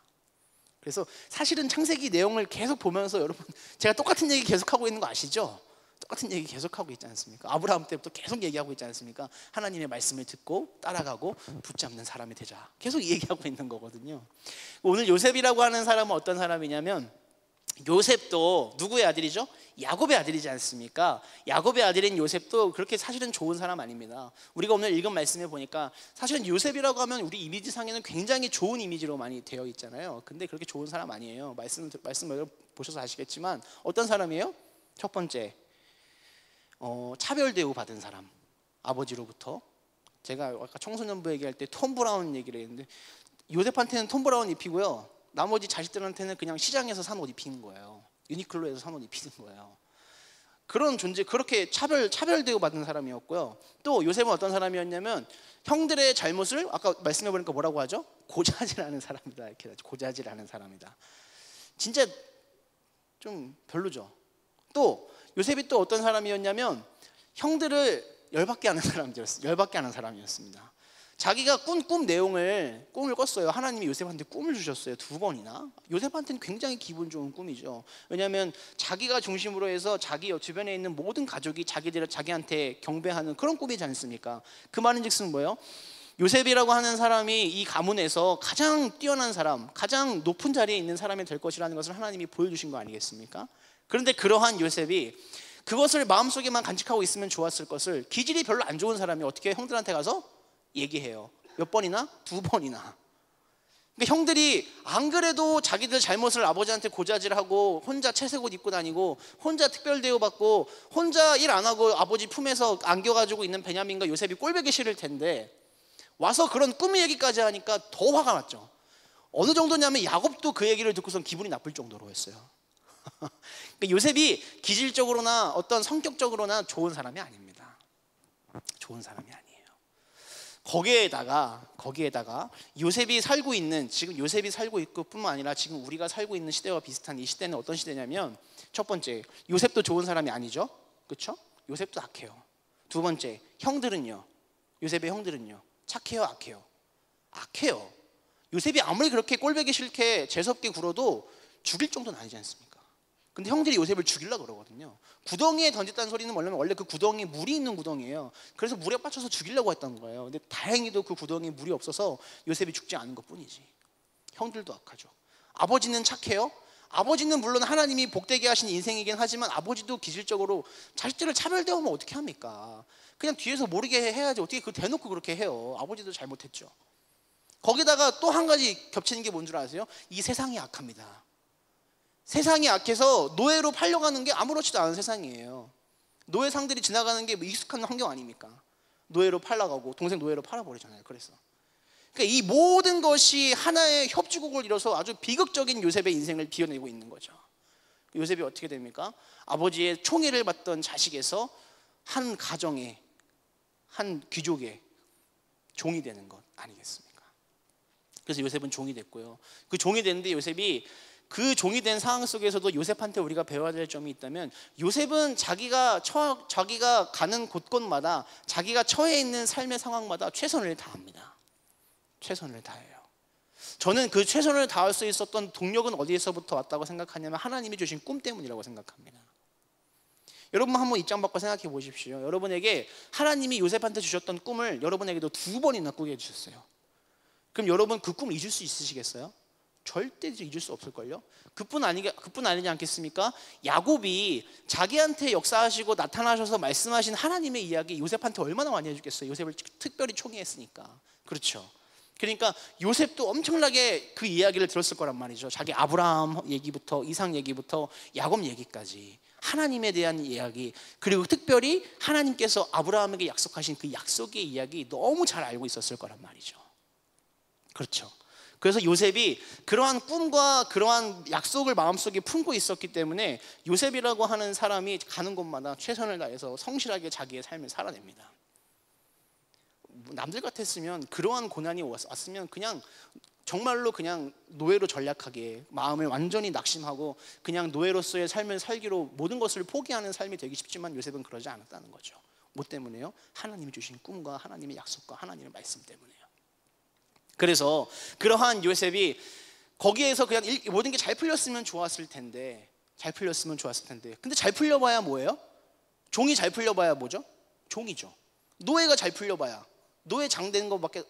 그래서 사실은 창세기 내용을 계속 보면서 여러분, 제가 똑같은 얘기 계속하고 있는 거 아시죠? 똑같은 얘기 계속하고 있지 않습니까? 아브라함 때부터 계속 얘기하고 있지 않습니까? 하나님의 말씀을 듣고 따라가고 붙잡는 사람이 되자, 계속 얘기하고 있는 거거든요. 오늘 요셉이라고 하는 사람은 어떤 사람이냐면, 요셉도 누구의 아들이죠? 야곱의 아들이지 않습니까? 야곱의 아들인 요셉도 그렇게 사실은 좋은 사람 아닙니다. 우리가 오늘 읽은 말씀에 보니까 사실은 요셉이라고 하면 우리 이미지상에는 굉장히 좋은 이미지로 많이 되어 있잖아요. 근데 그렇게 좋은 사람 아니에요. 말씀을 보셔서 아시겠지만 어떤 사람이에요? 첫 번째, 차별 대우 받은 사람. 아버지로부터. 제가 아까 청소년부 얘기할 때 톰 브라운 얘기를 했는데, 요셉한테는 톰 브라운 입히고요, 나머지 자식들한테는 그냥 시장에서 산 옷 입히는 거예요. 유니클로에서 산 옷 입히는 거예요. 그런 존재, 그렇게 차별 대우 받는 사람이었고요. 또 요셉은 어떤 사람이었냐면 형들의 잘못을 아까 말씀해 보니까 뭐라고 하죠? 고자질하는 사람이다. 이렇게 고자질하는 사람이다. 진짜 좀 별로죠. 또 요셉이 또 어떤 사람이었냐면 형들을 열받게 하는 사람이었습니다. 자기가 꿈 내용을 꿈을 꿨어요. 하나님이 요셉한테 꿈을 주셨어요. 2번이나. 요셉한테는 굉장히 기분 좋은 꿈이죠. 왜냐하면 자기가 중심으로 해서 자기 주변에 있는 모든 가족이 자기한테 경배하는 그런 꿈이지 않습니까? 그 말인즉슨 뭐예요? 요셉이라고 하는 사람이 이 가문에서 가장 뛰어난 사람, 가장 높은 자리에 있는 사람이 될 것이라는 것을 하나님이 보여주신 거 아니겠습니까? 그런데 그러한 요셉이 그것을 마음속에만 간직하고 있으면 좋았을 것을, 기질이 별로 안 좋은 사람이 어떻게 형들한테 가서 얘기해요. 몇 번이나? 2번이나. 그러니까 형들이 안 그래도 자기들 잘못을 아버지한테 고자질하고 혼자 채색 옷 입고 다니고 혼자 특별 대우받고 혼자 일 안 하고 아버지 품에서 안겨가지고 있는 베냐민과 요셉이 꼴보기 싫을 텐데 와서 그런 꿈 얘기까지 하니까 더 화가 났죠. 어느 정도냐면 야곱도 그 얘기를 듣고선 기분이 나쁠 정도로 했어요. 그러니까 요셉이 기질적으로나 어떤 성격적으로나 좋은 사람이 아닙니다. 좋은 사람이 아니에요. 거기에다가 요셉이 살고 있는, 지금 요셉이 살고 있고 뿐만 아니라 지금 우리가 살고 있는 시대와 비슷한 이 시대는 어떤 시대냐면, 첫 번째, 요셉도 좋은 사람이 아니죠. 그렇죠? 요셉도 악해요. 두 번째, 형들은요, 요셉의 형들은요, 착해요, 악해요? 악해요. 요셉이 아무리 그렇게 꼴보기 싫게 재수없게 굴어도 죽일 정도는 아니지 않습니까? 근데 형들이 요셉을 죽이려고 그러거든요. 구덩이에 던졌다는 소리는 뭐냐면 원래 그 구덩이에 물이 있는 구덩이에요. 그래서 물에 빠져서 죽이려고 했던 거예요. 근데 다행히도 그 구덩이에 물이 없어서 요셉이 죽지 않은 것뿐이지. 형들도 악하죠. 아버지는 착해요. 아버지는 물론 하나님이 복되게 하신 인생이긴 하지만 아버지도 기질적으로 자식들을 차별대우면 어떻게 합니까? 그냥 뒤에서 모르게 해야지 어떻게 그걸 대놓고 그렇게 해요. 아버지도 잘못했죠. 거기다가 또 한 가지 겹치는 게 뭔 줄 아세요? 이 세상이 악합니다. 세상이 악해서 노예로 팔려가는 게 아무렇지도 않은 세상이에요. 노예상들이 지나가는 게 익숙한 환경 아닙니까? 노예로 팔려가고 동생 노예로 팔아버리잖아요. 그래서 그러니까 이 모든 것이 하나의 협주곡을 이뤄서 아주 비극적인 요셉의 인생을 비워내고 있는 거죠. 요셉이 어떻게 됩니까? 아버지의 총애를 받던 자식에서 한 가정의, 한 귀족의 종이 되는 것 아니겠습니까? 그래서 요셉은 종이 됐고요. 그 종이 됐는데 요셉이 그 종이 된 상황 속에서도 요셉한테 우리가 배워야 될 점이 있다면, 요셉은 자기가 가는 곳곳마다 자기가 처해 있는 삶의 상황마다 최선을 다합니다. 최선을 다해요. 저는 그 최선을 다할 수 있었던 동력은 어디에서부터 왔다고 생각하냐면 하나님이 주신 꿈 때문이라고 생각합니다. 여러분 한번 입장 바꿔 생각해 보십시오. 여러분에게 하나님이 요셉한테 주셨던 꿈을 여러분에게도 2번이나 꾸게 해주셨어요. 그럼 여러분 그 꿈을 잊을 수 있으시겠어요? 절대 잊을 수 없을걸요. 그뿐 아니지 않겠습니까? 야곱이 자기한테 역사하시고 나타나셔서 말씀하신 하나님의 이야기 요셉한테 얼마나 많이 해주겠어요. 요셉을 특별히 총애했으니까. 그렇죠. 그러니까 요셉도 엄청나게 그 이야기를 들었을 거란 말이죠. 자기 아브라함 얘기부터 이삭 얘기부터 야곱 얘기까지 하나님에 대한 이야기, 그리고 특별히 하나님께서 아브라함에게 약속하신 그 약속의 이야기 너무 잘 알고 있었을 거란 말이죠. 그렇죠. 그래서 요셉이 그러한 꿈과 그러한 약속을 마음속에 품고 있었기 때문에 요셉이라고 하는 사람이 가는 곳마다 최선을 다해서 성실하게 자기의 삶을 살아냅니다. 남들 같았으면 그러한 고난이 왔으면 그냥 정말로 그냥 노예로 전락하게 마음을 완전히 낙심하고 그냥 노예로서의 삶을 살기로 모든 것을 포기하는 삶이 되기 쉽지만 요셉은 그러지 않았다는 거죠. 뭐 때문에요? 하나님이 주신 꿈과 하나님의 약속과 하나님의 말씀 때문에요. 그래서 그러한 요셉이 거기에서 그냥 모든 게 잘 풀렸으면 좋았을 텐데 근데 잘 풀려봐야 뭐예요? 종이 잘 풀려봐야 뭐죠? 종이죠. 노예가 잘 풀려봐야 노예 장 되는 것밖에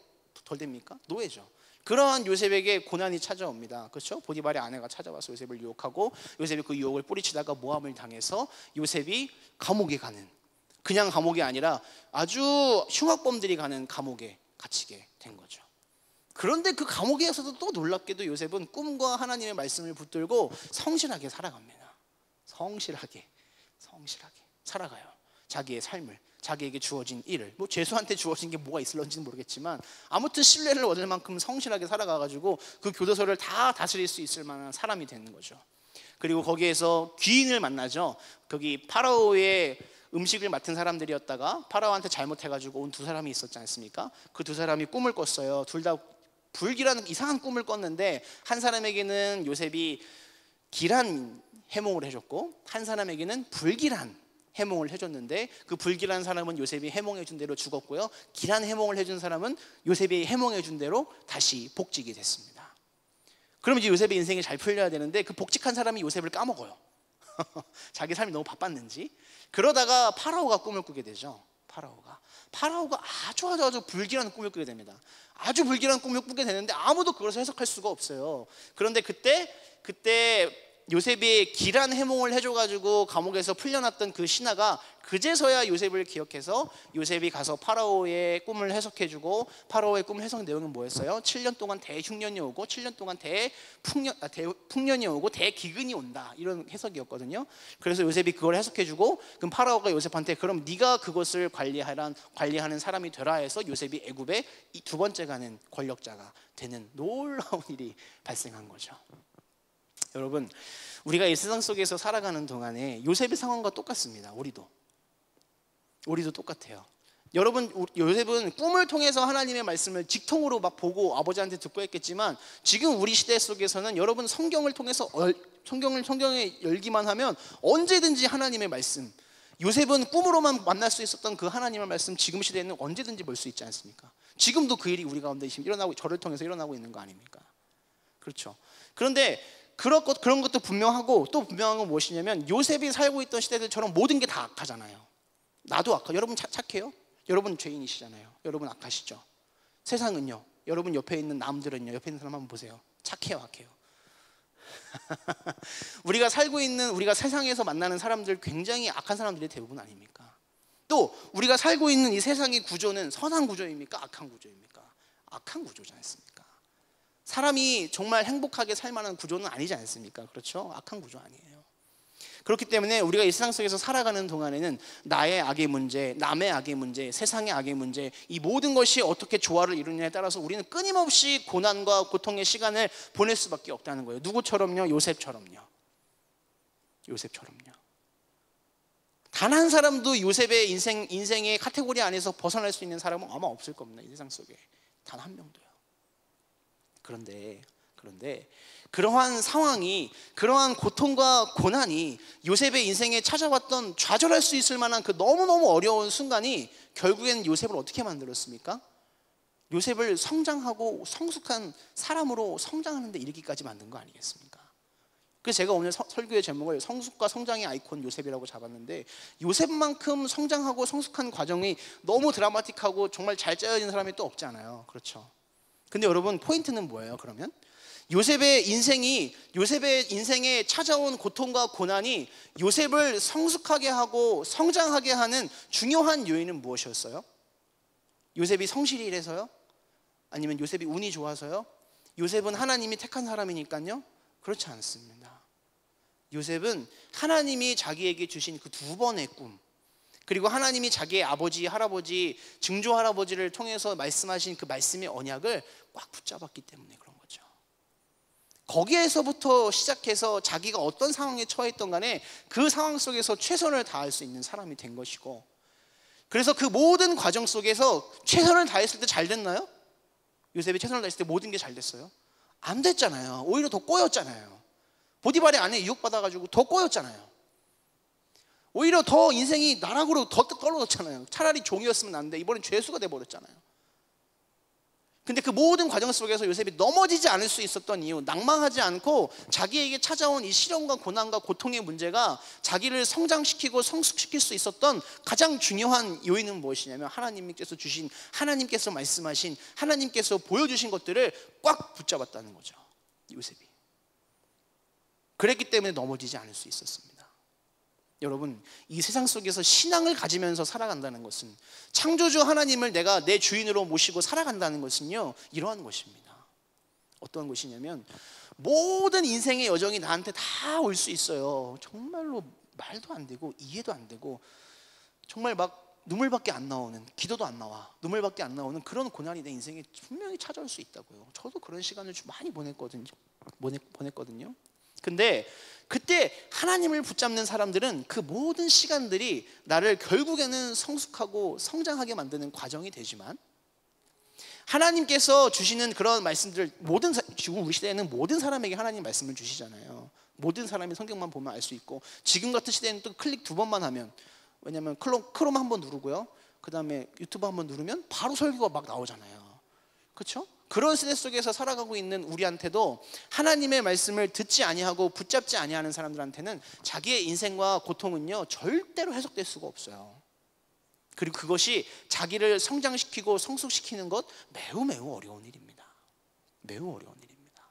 덜 됩니까? 노예죠. 그러한 요셉에게 고난이 찾아옵니다. 그렇죠? 보디발의 아내가 찾아와서 요셉을 유혹하고 요셉이 그 유혹을 뿌리치다가 모함을 당해서 요셉이 감옥에 가는, 그냥 감옥이 아니라 아주 흉악범들이 가는 감옥에 갇히게 된 거죠. 그런데 그 감옥에서도 또 놀랍게도 요셉은 꿈과 하나님의 말씀을 붙들고 성실하게 살아갑니다. 성실하게 살아가요. 자기의 삶을, 자기에게 주어진 일을, 뭐 죄수한테 주어진 게 뭐가 있을런지는 모르겠지만 아무튼 신뢰를 얻을 만큼 성실하게 살아가가지고 그 교도소를 다 다스릴 수 있을 만한 사람이 되는 거죠. 그리고 거기에서 귀인을 만나죠. 거기 파라오의 음식을 맡은 사람들이었다가 파라오한테 잘못해가지고 온 2사람이 있었지 않습니까? 그 2사람이 꿈을 꿨어요. 둘 다 불길한 이상한 꿈을 꿨는데 한 사람에게는 요셉이 길한 해몽을 해줬고 한 사람에게는 불길한 해몽을 해줬는데 그 불길한 사람은 요셉이 해몽해준 대로 죽었고요, 길한 해몽을 해준 사람은 요셉이 해몽해준 대로 다시 복직이 됐습니다. 그럼 이제 요셉의 인생이 잘 풀려야 되는데 그 복직한 사람이 요셉을 까먹어요. 자기 삶이 너무 바빴는지. 그러다가 파라오가 꿈을 꾸게 되죠. 파라오가 아주 불길한 꿈을 꾸게 됩니다. 아주 불길한 꿈을 꾸게 되는데 아무도 그것을 해석할 수가 없어요. 그런데 그때 요셉이 길한 해몽을 해줘가지고 감옥에서 풀려났던 그 신하가 그제서야 요셉을 기억해서 요셉이 가서 파라오의 꿈을 해석해주고, 파라오의 꿈 해석 내용은 뭐였어요? 7년 동안 대흉년이 오고 7년 동안 대풍년이 오고 대기근이 온다, 이런 해석이었거든요. 그래서 요셉이 그걸 해석해주고 그럼 파라오가 요셉한테 그럼 네가 그것을 관리하는 사람이 되라 해서 요셉이 애굽의 2번째 가는 권력자가 되는 놀라운 일이 발생한 거죠. 여러분, 우리가 이 세상 속에서 살아가는 동안에 요셉의 상황과 똑같습니다. 우리도 똑같아요. 여러분, 요셉은 꿈을 통해서 하나님의 말씀을 직통으로 막 보고 아버지한테 듣고 했겠지만 지금 우리 시대 속에서는 여러분 성경을 통해서 성경에 열기만 하면 언제든지 하나님의 말씀, 요셉은 꿈으로만 만날 수 있었던 그 하나님의 말씀 지금 시대에는 언제든지 볼 수 있지 않습니까? 지금도 그 일이 우리 가운데 지금 일어나고, 저를 통해서 일어나고 있는 거 아닙니까? 그렇죠. 그런데 그런 것도 분명하고 또 분명한 건 무엇이냐면 요셉이 살고 있던 시대들처럼 모든 게 다 악하잖아요. 나도 악하. 여러분 착해요? 여러분 죄인이시잖아요. 여러분 악하시죠? 세상은요? 여러분 옆에 있는 남들은요? 옆에 있는 사람 한번 보세요. 착해요, 악해요? 우리가 살고 있는, 우리가 세상에서 만나는 사람들 굉장히 악한 사람들이 대부분 아닙니까? 또 우리가 살고 있는 이 세상의 구조는 선한 구조입니까? 악한 구조입니까? 악한 구조지 않습니까? 사람이 정말 행복하게 살 만한 구조는 아니지 않습니까? 그렇죠? 악한 구조 아니에요. 그렇기 때문에 우리가 이 세상 속에서 살아가는 동안에는 나의 악의 문제, 남의 악의 문제, 세상의 악의 문제, 이 모든 것이 어떻게 조화를 이루느냐에 따라서 우리는 끊임없이 고난과 고통의 시간을 보낼 수밖에 없다는 거예요. 누구처럼요? 요셉처럼요. 요셉처럼요. 단 한 사람도 요셉의 인생의 카테고리 안에서 벗어날 수 있는 사람은 아마 없을 겁니다. 이 세상 속에 단 한 명도요. 그런데 그러한 상황이, 그러한 고통과 고난이 요셉의 인생에 찾아왔던, 좌절할 수 있을 만한 그 너무너무 어려운 순간이 결국엔 요셉을 어떻게 만들었습니까? 요셉을 성장하고 성숙한 사람으로 성장하는 데 이르기까지 만든 거 아니겠습니까? 그래서 제가 오늘 설교의 제목을 성숙과 성장의 아이콘 요셉이라고 잡았는데, 요셉만큼 성장하고 성숙한 과정이 너무 드라마틱하고 정말 잘 짜여진 사람이 또 없지 않아요. 그렇죠? 근데 여러분, 포인트는 뭐예요? 그러면 요셉의 인생에 찾아온 고통과 고난이 요셉을 성숙하게 하고 성장하게 하는 중요한 요인은 무엇이었어요? 요셉이 성실히 일해서요? 아니면 요셉이 운이 좋아서요? 요셉은 하나님이 택한 사람이니까요? 그렇지 않습니다. 요셉은 하나님이 자기에게 주신 그 2번의 꿈, 그리고 하나님이 자기의 아버지, 할아버지, 증조 할아버지를 통해서 말씀하신 그 말씀의 언약을 꽉 붙잡았기 때문에 그런 거죠. 거기에서부터 시작해서 자기가 어떤 상황에 처했던 간에 그 상황 속에서 최선을 다할 수 있는 사람이 된 것이고, 그래서 그 모든 과정 속에서 최선을 다했을 때 잘 됐나요? 요셉이 최선을 다했을 때 모든 게 잘 됐어요? 안 됐잖아요. 오히려 더 꼬였잖아요. 보디발의 아내에 유혹받아가지고 더 꼬였잖아요. 오히려 더 인생이 나락으로 더 떨어졌잖아요. 차라리 종이었으면 안 돼. 이번엔 죄수가 돼버렸잖아요. 근데 그 모든 과정 속에서 요셉이 넘어지지 않을 수 있었던 이유, 낭망하지 않고 자기에게 찾아온 이 시련과 고난과 고통의 문제가 자기를 성장시키고 성숙시킬 수 있었던 가장 중요한 요인은 무엇이냐면, 하나님께서 말씀하신, 하나님께서 보여주신 것들을 꽉 붙잡았다는 거죠. 요셉이. 그랬기 때문에 넘어지지 않을 수 있었습니다. 여러분, 이 세상 속에서 신앙을 가지면서 살아간다는 것은, 창조주 하나님을 내가 내 주인으로 모시고 살아간다는 것은요, 이러한 것입니다. 어떤 것이냐면, 모든 인생의 여정이 나한테 다 올 수 있어요. 정말로 말도 안 되고 이해도 안 되고, 정말 막 눈물밖에 안 나오는, 기도도 안 나와, 눈물밖에 안 나오는 그런 고난이 내 인생에 분명히 찾아올 수 있다고요. 저도 그런 시간을 좀 많이 보냈거든요. 근데 그때 하나님을 붙잡는 사람들은 그 모든 시간들이 나를 결국에는 성숙하고 성장하게 만드는 과정이 되지만, 하나님께서 주시는 그런 말씀들, 지금 우리 시대에는 모든 사람에게 하나님 말씀을 주시잖아요. 모든 사람이 성경만 보면 알 수 있고, 지금 같은 시대에는 또 클릭 2번만 하면, 왜냐하면 크롬 한번 누르고요, 그 다음에 유튜브 한번 누르면 바로 설교가 막 나오잖아요. 그렇죠? 그런 시대 속에서 살아가고 있는 우리한테도 하나님의 말씀을 듣지 아니하고 붙잡지 아니하는 사람들한테는 자기의 인생과 고통은요, 절대로 해석될 수가 없어요. 그리고 그것이 자기를 성장시키고 성숙시키는 것, 매우 매우 어려운 일입니다. 매우 어려운 일입니다.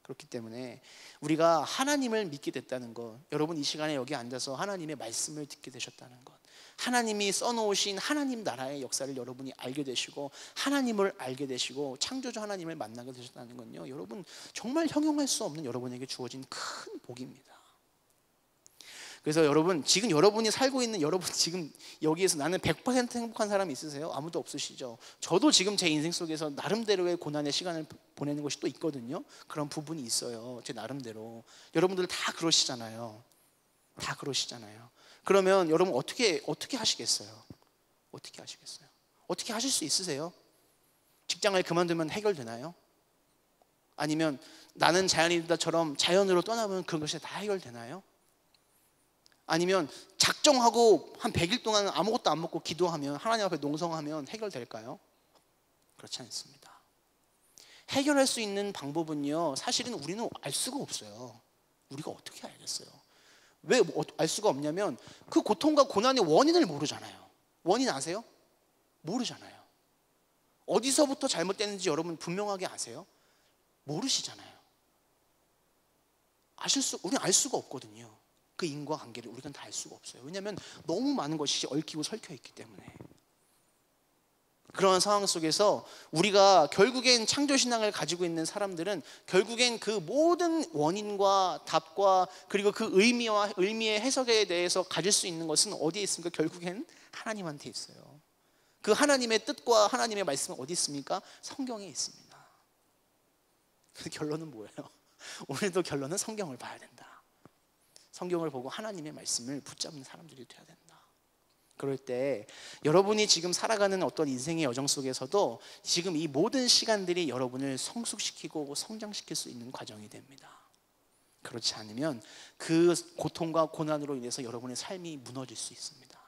그렇기 때문에 우리가 하나님을 믿게 됐다는 것, 여러분 이 시간에 여기 앉아서 하나님의 말씀을 듣게 되셨다는 것, 하나님이 써놓으신 하나님 나라의 역사를 여러분이 알게 되시고, 하나님을 알게 되시고, 창조주 하나님을 만나게 되셨다는 건요, 여러분 정말 형용할 수 없는 여러분에게 주어진 큰 복입니다. 그래서 여러분, 지금 여러분이 살고 있는, 여러분 지금 여기에서 나는 100% 행복한 사람이 있으세요? 아무도 없으시죠? 저도 지금 제 인생 속에서 나름대로의 고난의 시간을 보내는 것이 또 있거든요. 그런 부분이 있어요, 제 나름대로. 여러분들 다 그러시잖아요. 다 그러시잖아요. 그러면 여러분 어떻게 하시겠어요? 어떻게 하시겠어요? 어떻게 하실 수 있으세요? 직장을 그만두면 해결되나요? 아니면 나는 자연이다처럼 자연으로 떠나면 그런 것이 다 해결되나요? 아니면 작정하고 한 100일 동안 아무것도 안 먹고 기도하면, 하나님 앞에 농성하면 해결될까요? 그렇지 않습니다. 해결할 수 있는 방법은요, 사실은 우리는 알 수가 없어요. 우리가 어떻게 알겠어요? 왜 알 수가 없냐면, 그 고통과 고난의 원인을 모르잖아요. 원인 아세요? 모르잖아요. 어디서부터 잘못됐는지 여러분 분명하게 아세요? 모르시잖아요. 우리는 알 수가 없거든요. 그 인과관계를 우리가 다 알 수가 없어요. 왜냐하면 너무 많은 것이 얽히고 설켜 있기 때문에. 그런 상황 속에서 우리가 결국엔 창조신앙을 가지고 있는 사람들은 결국엔 그 모든 원인과 답과 그리고 그 의미의 해석에 대해서 가질 수 있는 것은 어디에 있습니까? 결국엔 하나님한테 있어요. 그 하나님의 뜻과 하나님의 말씀은 어디 있습니까? 성경에 있습니다. 그 결론은 뭐예요? 오늘도 결론은 성경을 봐야 된다. 성경을 보고 하나님의 말씀을 붙잡는 사람들이 돼야 된다. 그럴 때 여러분이 지금 살아가는 어떤 인생의 여정 속에서도 지금 이 모든 시간들이 여러분을 성숙시키고 성장시킬 수 있는 과정이 됩니다. 그렇지 않으면 그 고통과 고난으로 인해서 여러분의 삶이 무너질 수 있습니다.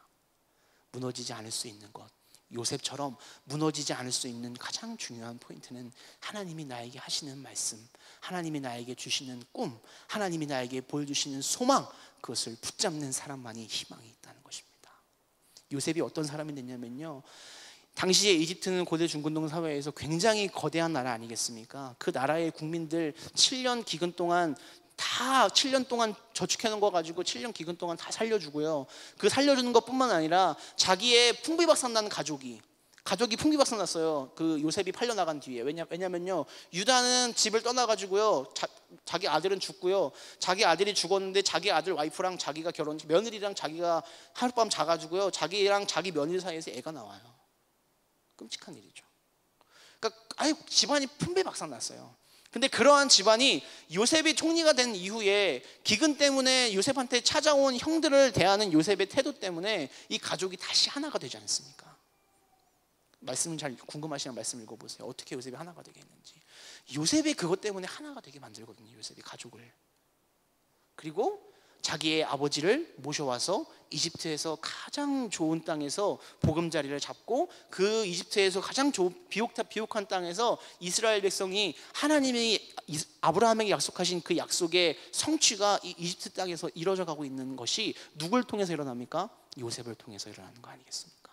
무너지지 않을 수 있는 것, 요셉처럼 무너지지 않을 수 있는 가장 중요한 포인트는 하나님이 나에게 하시는 말씀, 하나님이 나에게 주시는 꿈, 하나님이 나에게 보여주시는 소망, 그것을 붙잡는 사람만이 희망이 있다는 것입니다. 요셉이 어떤 사람이 됐냐면요, 당시에 이집트는 고대 중근동 사회에서 굉장히 거대한 나라 아니겠습니까? 그 나라의 국민들 7년 기근 동안 다 7년 동안 저축해 놓은 거 가지고 7년 기근 동안 다 살려주고요. 그 살려주는 것뿐만 아니라 자기의 풍비박산 나는 가족이 풍비박산 났어요. 그 요셉이 팔려 나간 뒤에. 왜냐면요, 유다는 집을 떠나가지고요, 자기 아들은 죽고요, 자기 아들이 죽었는데 자기 아들 와이프랑 자기가 며느리랑 자기가 하룻밤 자가지고요, 자기랑 자기 며느리 사이에서 애가 나와요. 끔찍한 일이죠. 그러니까 아예 집안이 풍비박산 났어요. 근데 그러한 집안이 요셉이 총리가 된 이후에 기근 때문에 요셉한테 찾아온 형들을 대하는 요셉의 태도 때문에 이 가족이 다시 하나가 되지 않습니까? 말씀은 잘 궁금하시면 말씀 읽어보세요. 어떻게 요셉이 하나가 되게 했는지. 요셉이 그것 때문에 하나가 되게 만들거든요. 요셉이 가족을. 그리고 자기의 아버지를 모셔와서 이집트에서 가장 좋은 땅에서 보금자리를 잡고 그 이집트에서 가장 비옥한 땅에서 이스라엘 백성이 하나님이 아브라함에게 약속하신 그 약속의 성취가 이 이집트 땅에서 이루어져 가고 있는 것이 누굴 통해서 일어납니까? 요셉을 통해서 일어나는 거 아니겠습니까?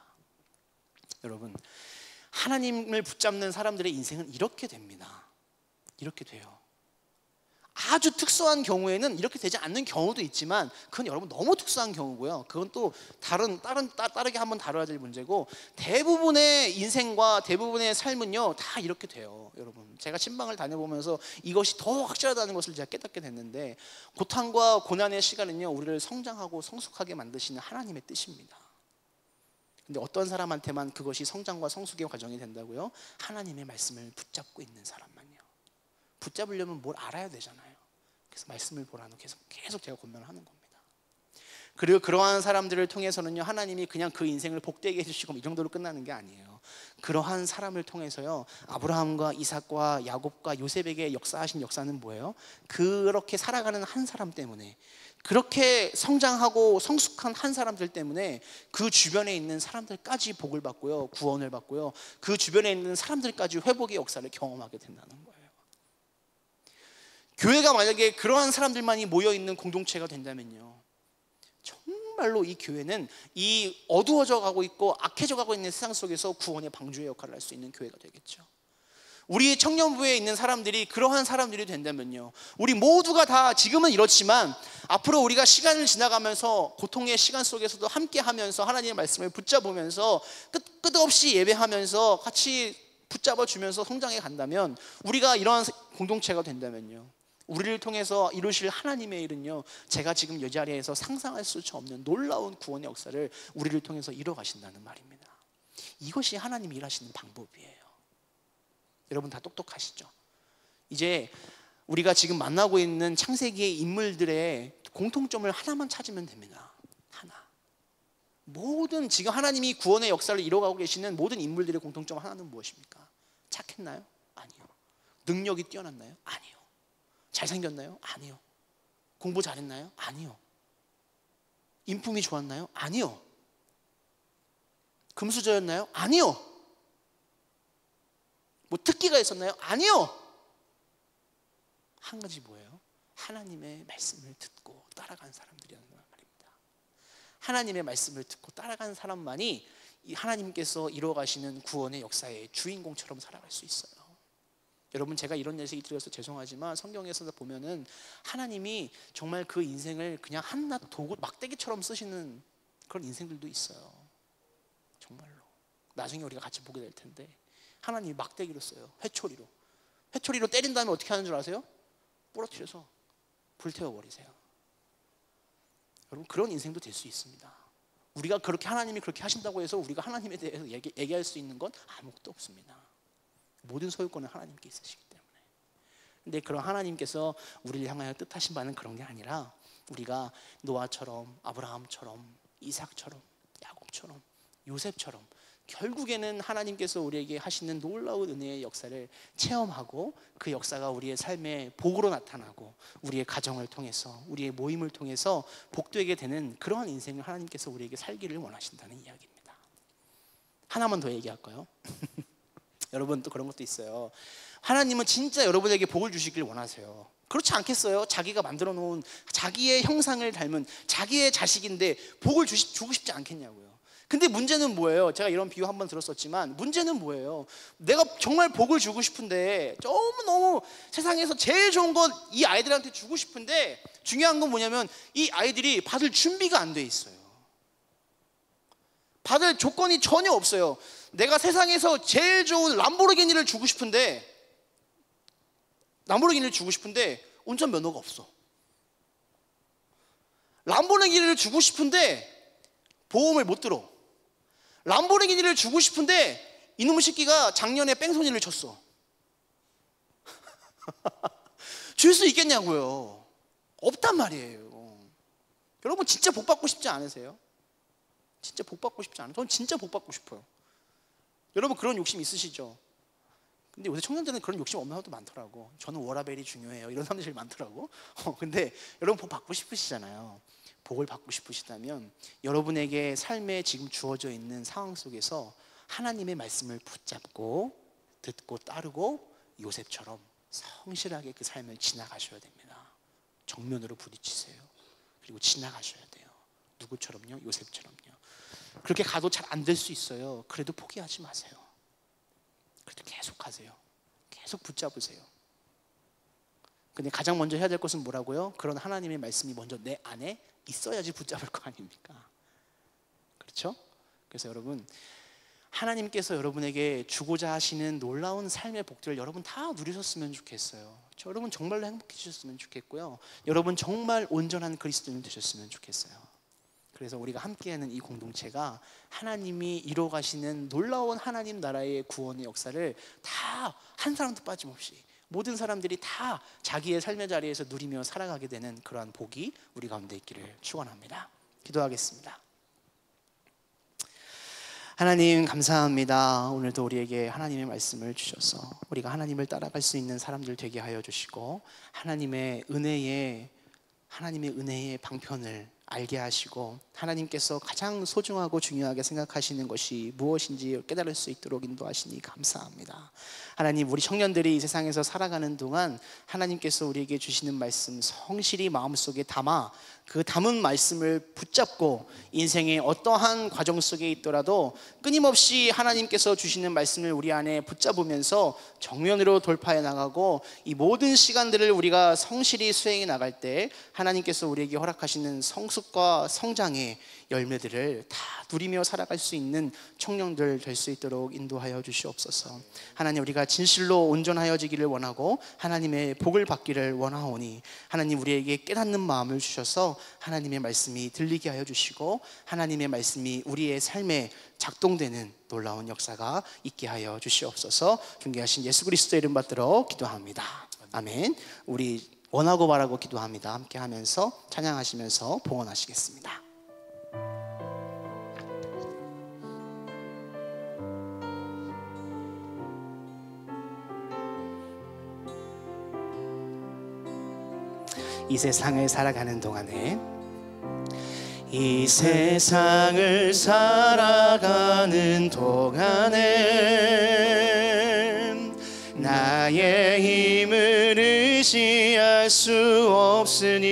여러분, 하나님을 붙잡는 사람들의 인생은 이렇게 됩니다. 이렇게 돼요. 아주 특수한 경우에는 이렇게 되지 않는 경우도 있지만 그건 여러분 너무 특수한 경우고요. 그건 또 다르게 한번 다뤄야 될 문제고, 대부분의 인생과 대부분의 삶은요 다 이렇게 돼요. 여러분, 제가 신방을 다녀보면서 이것이 더 확실하다는 것을 제가 깨닫게 됐는데, 고통과 고난의 시간은요 우리를 성장하고 성숙하게 만드시는 하나님의 뜻입니다. 근데 어떤 사람한테만 그것이 성장과 성숙의 과정이 된다고요? 하나님의 말씀을 붙잡고 있는 사람만요. 붙잡으려면 뭘 알아야 되잖아요. 그래서 말씀을 보라는 계속 제가 권면을 하는 겁니다. 그리고 그러한 사람들을 통해서는요, 하나님이 그냥 그 인생을 복되게 해주시고 이 정도로 끝나는 게 아니에요. 그러한 사람을 통해서요, 아브라함과 이삭과 야곱과 요셉에게 역사하신 역사는 뭐예요? 그렇게 살아가는 한 사람 때문에, 그렇게 성장하고 성숙한 한 사람들 때문에 그 주변에 있는 사람들까지 복을 받고요, 구원을 받고요, 그 주변에 있는 사람들까지 회복의 역사를 경험하게 된다는 거예요. 교회가 만약에 그러한 사람들만이 모여있는 공동체가 된다면요, 정말로 이 교회는 이 어두워져 가고 있고 악해져 가고 있는 세상 속에서 구원의 방주의 역할을 할 수 있는 교회가 되겠죠. 우리 청년부에 있는 사람들이 그러한 사람들이 된다면요, 우리 모두가 다 지금은 이렇지만 앞으로 우리가 시간을 지나가면서 고통의 시간 속에서도 함께 하면서 하나님의 말씀을 붙잡으면서 끝없이 예배하면서 같이 붙잡아 주면서 성장해 간다면, 우리가 이러한 공동체가 된다면요, 우리를 통해서 이루실 하나님의 일은요, 제가 지금 이 자리에서 상상할 수조차 없는 놀라운 구원의 역사를 우리를 통해서 이뤄 가신다는 말입니다. 이것이 하나님이 일하시는 방법이에요. 여러분 다 똑똑하시죠? 이제 우리가 지금 만나고 있는 창세기의 인물들의 공통점을 하나만 찾으면 됩니다. 하나. 모든 지금 하나님이 구원의 역사를 이뤄가고 계시는 모든 인물들의 공통점 하나는 무엇입니까? 착했나요? 아니요. 능력이 뛰어났나요? 아니요. 잘생겼나요? 아니요. 공부 잘했나요? 아니요. 인품이 좋았나요? 아니요. 금수저였나요? 아니요. 뭐 특기가 있었나요? 아니요. 한 가지 뭐예요? 하나님의 말씀을 듣고 따라간 사람들이라는 말입니다. 하나님의 말씀을 듣고 따라간 사람만이 이 하나님께서 이루어가시는 구원의 역사의 주인공처럼 살아갈 수 있어요. 여러분, 제가 이런 예시를 드려서 죄송하지만 성경에서 보면은 하나님이 정말 그 인생을 그냥 한낱 도구 막대기처럼 쓰시는 그런 인생들도 있어요. 정말로. 나중에 우리가 같이 보게 될 텐데 하나님이 막대기로 써요. 회초리로 때린 다음에 어떻게 하는 줄 아세요? 부러뜨려서 불태워버리세요. 여러분, 그런 인생도 될 수 있습니다. 우리가 그렇게 하나님이 그렇게 하신다고 해서 우리가 하나님에 대해서 얘기할 수 있는 건 아무것도 없습니다. 모든 소유권은 하나님께 있으시기 때문에. 근데 그런 하나님께서 우리를 향하여 뜻하신 바는 그런 게 아니라 우리가 노아처럼, 아브라함처럼, 이삭처럼, 야곱처럼, 요셉처럼 결국에는 하나님께서 우리에게 하시는 놀라운 은혜의 역사를 체험하고 그 역사가 우리의 삶의 복으로 나타나고 우리의 가정을 통해서, 우리의 모임을 통해서 복되게 되는 그러한 인생을 하나님께서 우리에게 살기를 원하신다는 이야기입니다. 하나만 더 얘기할까요? 여러분, 또 그런 것도 있어요. 하나님은 진짜 여러분에게 복을 주시길 원하세요. 그렇지 않겠어요? 자기가 만들어 놓은 자기의 형상을 닮은 자기의 자식인데 복을 주고 싶지 않겠냐고요. 근데 문제는 뭐예요? 제가 이런 비유 한번 들었었지만 문제는 뭐예요? 내가 정말 복을 주고 싶은데 너무 세상에서 제일 좋은 건 이 아이들한테 주고 싶은데 중요한 건 뭐냐면 이 아이들이 받을 준비가 안 돼 있어요. 받을 조건이 전혀 없어요. 내가 세상에서 제일 좋은 람보르기니를 주고 싶은데 운전 면허가 없어. 람보르기니를 주고 싶은데 보험을 못 들어. 람보르기니를 주고 싶은데 이놈의 새끼가 작년에 뺑소니를 쳤어. 줄 수 있겠냐고요. 없단 말이에요. 여러분, 진짜 복 받고 싶지 않으세요? 진짜 복 받고 싶지 않아요? 저는 진짜 복 받고 싶어요. 여러분, 그런 욕심 있으시죠? 근데 요새 청년들은 그런 욕심 없는 사람도 많더라고. 저는 워라벨이 중요해요, 이런 사람들이 제일 많더라고. 근데 여러분, 복 받고 싶으시잖아요. 복을 받고 싶으시다면 여러분에게 삶에 지금 주어져 있는 상황 속에서 하나님의 말씀을 붙잡고 듣고 따르고 요셉처럼 성실하게 그 삶을 지나가셔야 됩니다. 정면으로 부딪히세요. 그리고 지나가셔야 돼요. 누구처럼요? 요셉처럼요. 그렇게 가도 잘 안 될 수 있어요. 그래도 포기하지 마세요. 그래도 계속 하세요. 계속 붙잡으세요. 근데 가장 먼저 해야 될 것은 뭐라고요? 그런 하나님의 말씀이 먼저 내 안에 있어야지 붙잡을 거 아닙니까? 그렇죠? 그래서 여러분, 하나님께서 여러분에게 주고자 하시는 놀라운 삶의 복들을 여러분 다 누리셨으면 좋겠어요. 여러분 정말로 행복해지셨으면 좋겠고요. 여러분 정말 온전한 그리스도인 되셨으면 좋겠어요. 그래서 우리가 함께하는 이 공동체가 하나님이 이루어 가시는 놀라운 하나님 나라의 구원의 역사를 다 한 사람도 빠짐없이 모든 사람들이 다 자기의 삶의 자리에서 누리며 살아가게 되는 그러한 복이 우리 가운데 있기를 축원합니다. 기도하겠습니다. 하나님, 감사합니다. 오늘도 우리에게 하나님의 말씀을 주셔서 우리가 하나님을 따라갈 수 있는 사람들 되게 하여 주시고 하나님의 은혜의 방편을 알게 하시고 하나님께서 가장 소중하고 중요하게 생각하시는 것이 무엇인지 깨달을 수 있도록 인도하시니 감사합니다. 하나님, 우리 청년들이 이 세상에서 살아가는 동안 하나님께서 우리에게 주시는 말씀 성실히 마음속에 담아 그 담은 말씀을 붙잡고 인생의 어떠한 과정 속에 있더라도 끊임없이 하나님께서 주시는 말씀을 우리 안에 붙잡으면서 정면으로 돌파해 나가고 이 모든 시간들을 우리가 성실히 수행해 나갈 때 하나님께서 우리에게 허락하시는 성숙과 성장의 열매들을 다 누리며 살아갈 수 있는 청년들 될 수 있도록 인도하여 주시옵소서. 하나님, 우리가 진실로 온전하여지기를 원하고 하나님의 복을 받기를 원하오니 하나님, 우리에게 깨닫는 마음을 주셔서 하나님의 말씀이 들리게 하여 주시고 하나님의 말씀이 우리의 삶에 작동되는 놀라운 역사가 있게 하여 주시옵소서. 존귀하신 예수 그리스도의 이름 받들어 기도합니다. 아멘. 우리 원하고 바라고 기도합니다. 함께 하면서 찬양하시면서 봉헌하시겠습니다. 이 세상을 살아가는 동안에 나의 힘을 의지할 수 없으니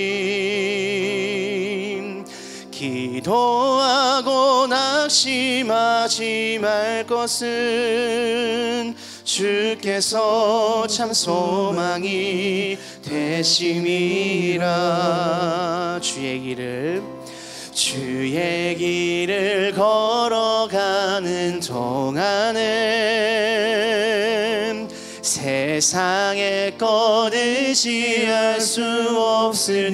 기도하고 낙심하지 말 것은 주께서 참 소망이 되심이라. 주의 길을 주의 길을 걸어가는 동안은 세상의 것 의지할 수 없으니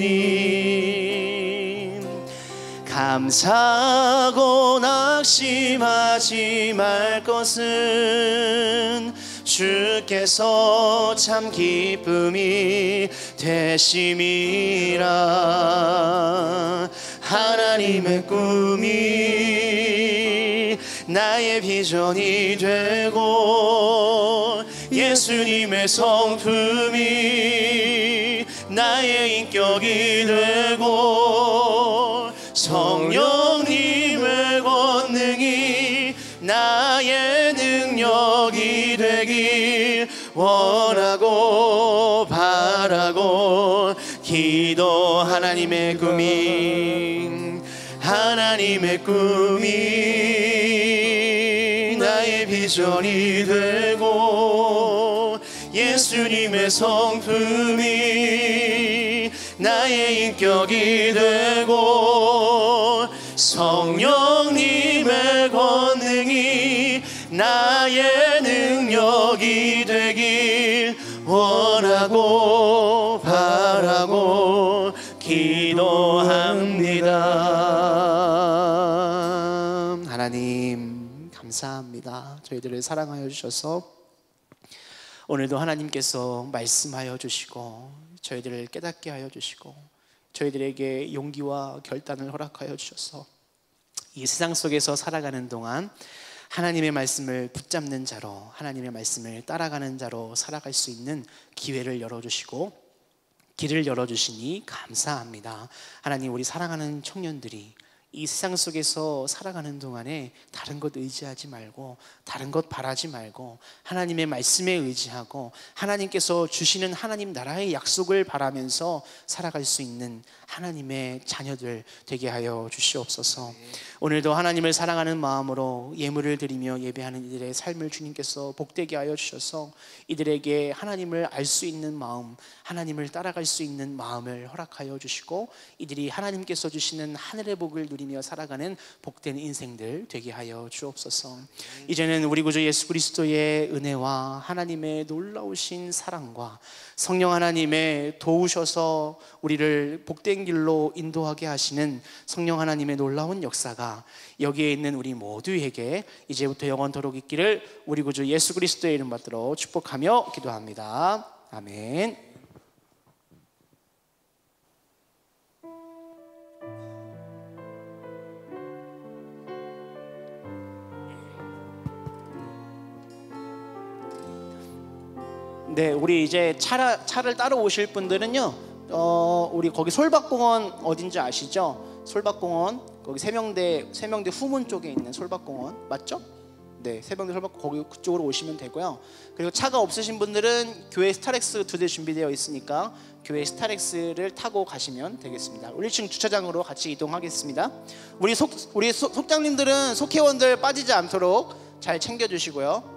감사하고 낙심하지 말 것은 주께서 참 기쁨이 되심이라. 하나님의 꿈이 나의 비전이 되고 예수님의 성품이 나의 인격이 되고 성령님의 권능이 나의 능력이 되길 원하고 바라고 기도. 하나님의 꿈이 나의 비전이 되고 예수님의 성품이 나의 인격이 되고 성령님의 권능이 나의 능력이 되길 원하고 바라고 기도합니다. 하나님 감사합니다. 저희들을 사랑하여 주셔서 오늘도 하나님께서 말씀하여 주시고 저희들을 깨닫게 하여 주시고 저희들에게 용기와 결단을 허락하여 주셔서 이 세상 속에서 살아가는 동안 하나님의 말씀을 붙잡는 자로, 하나님의 말씀을 따라가는 자로 살아갈 수 있는 기회를 열어주시고 길을 열어주시니 감사합니다. 하나님, 우리 사랑하는 청년들이 이 세상 속에서 살아가는 동안에 다른 것 의지하지 말고 다른 것 바라지 말고 하나님의 말씀에 의지하고 하나님께서 주시는 하나님 나라의 약속을 바라면서 살아갈 수 있는 하나님의 자녀들 되게 하여 주시옵소서. 오늘도 하나님을 사랑하는 마음으로 예물을 드리며 예배하는 이들의 삶을 주님께서 복되게 하여 주셔서 이들에게 하나님을 알 수 있는 마음, 하나님을 따라갈 수 있는 마음을 허락하여 주시고 이들이 하나님께서 주시는 하늘의 복을 누리며 살아가는 복된 인생들 되게 하여 주옵소서. 이제는 우리 구주 예수 그리스도의 은혜와 하나님의 놀라우신 사랑과 성령 하나님의 도우셔서 우리를 복된 길로 인도하게 하시는 성령 하나님의 놀라운 역사가 여기에 있는 우리 모두에게 이제부터 영원토록 있기를 우리 구주 예수 그리스도의 이름 받들어 축복하며 기도합니다. 아멘. 네, 우리 이제 차를 따로 오실 분들은요, 우리 거기 솔밭공원 어딘지 아시죠? 솔밭공원 거기 세명대 후문 쪽에 있는 솔밭공원 맞죠? 네, 세명대 솔밭공원 거기 그쪽으로 오시면 되고요. 그리고 차가 없으신 분들은 교회 스타렉스 2대 준비되어 있으니까 교회 스타렉스를 타고 가시면 되겠습니다. 1층 주차장으로 같이 이동하겠습니다. 우리 속장님들은 속회원들 빠지지 않도록 잘 챙겨주시고요.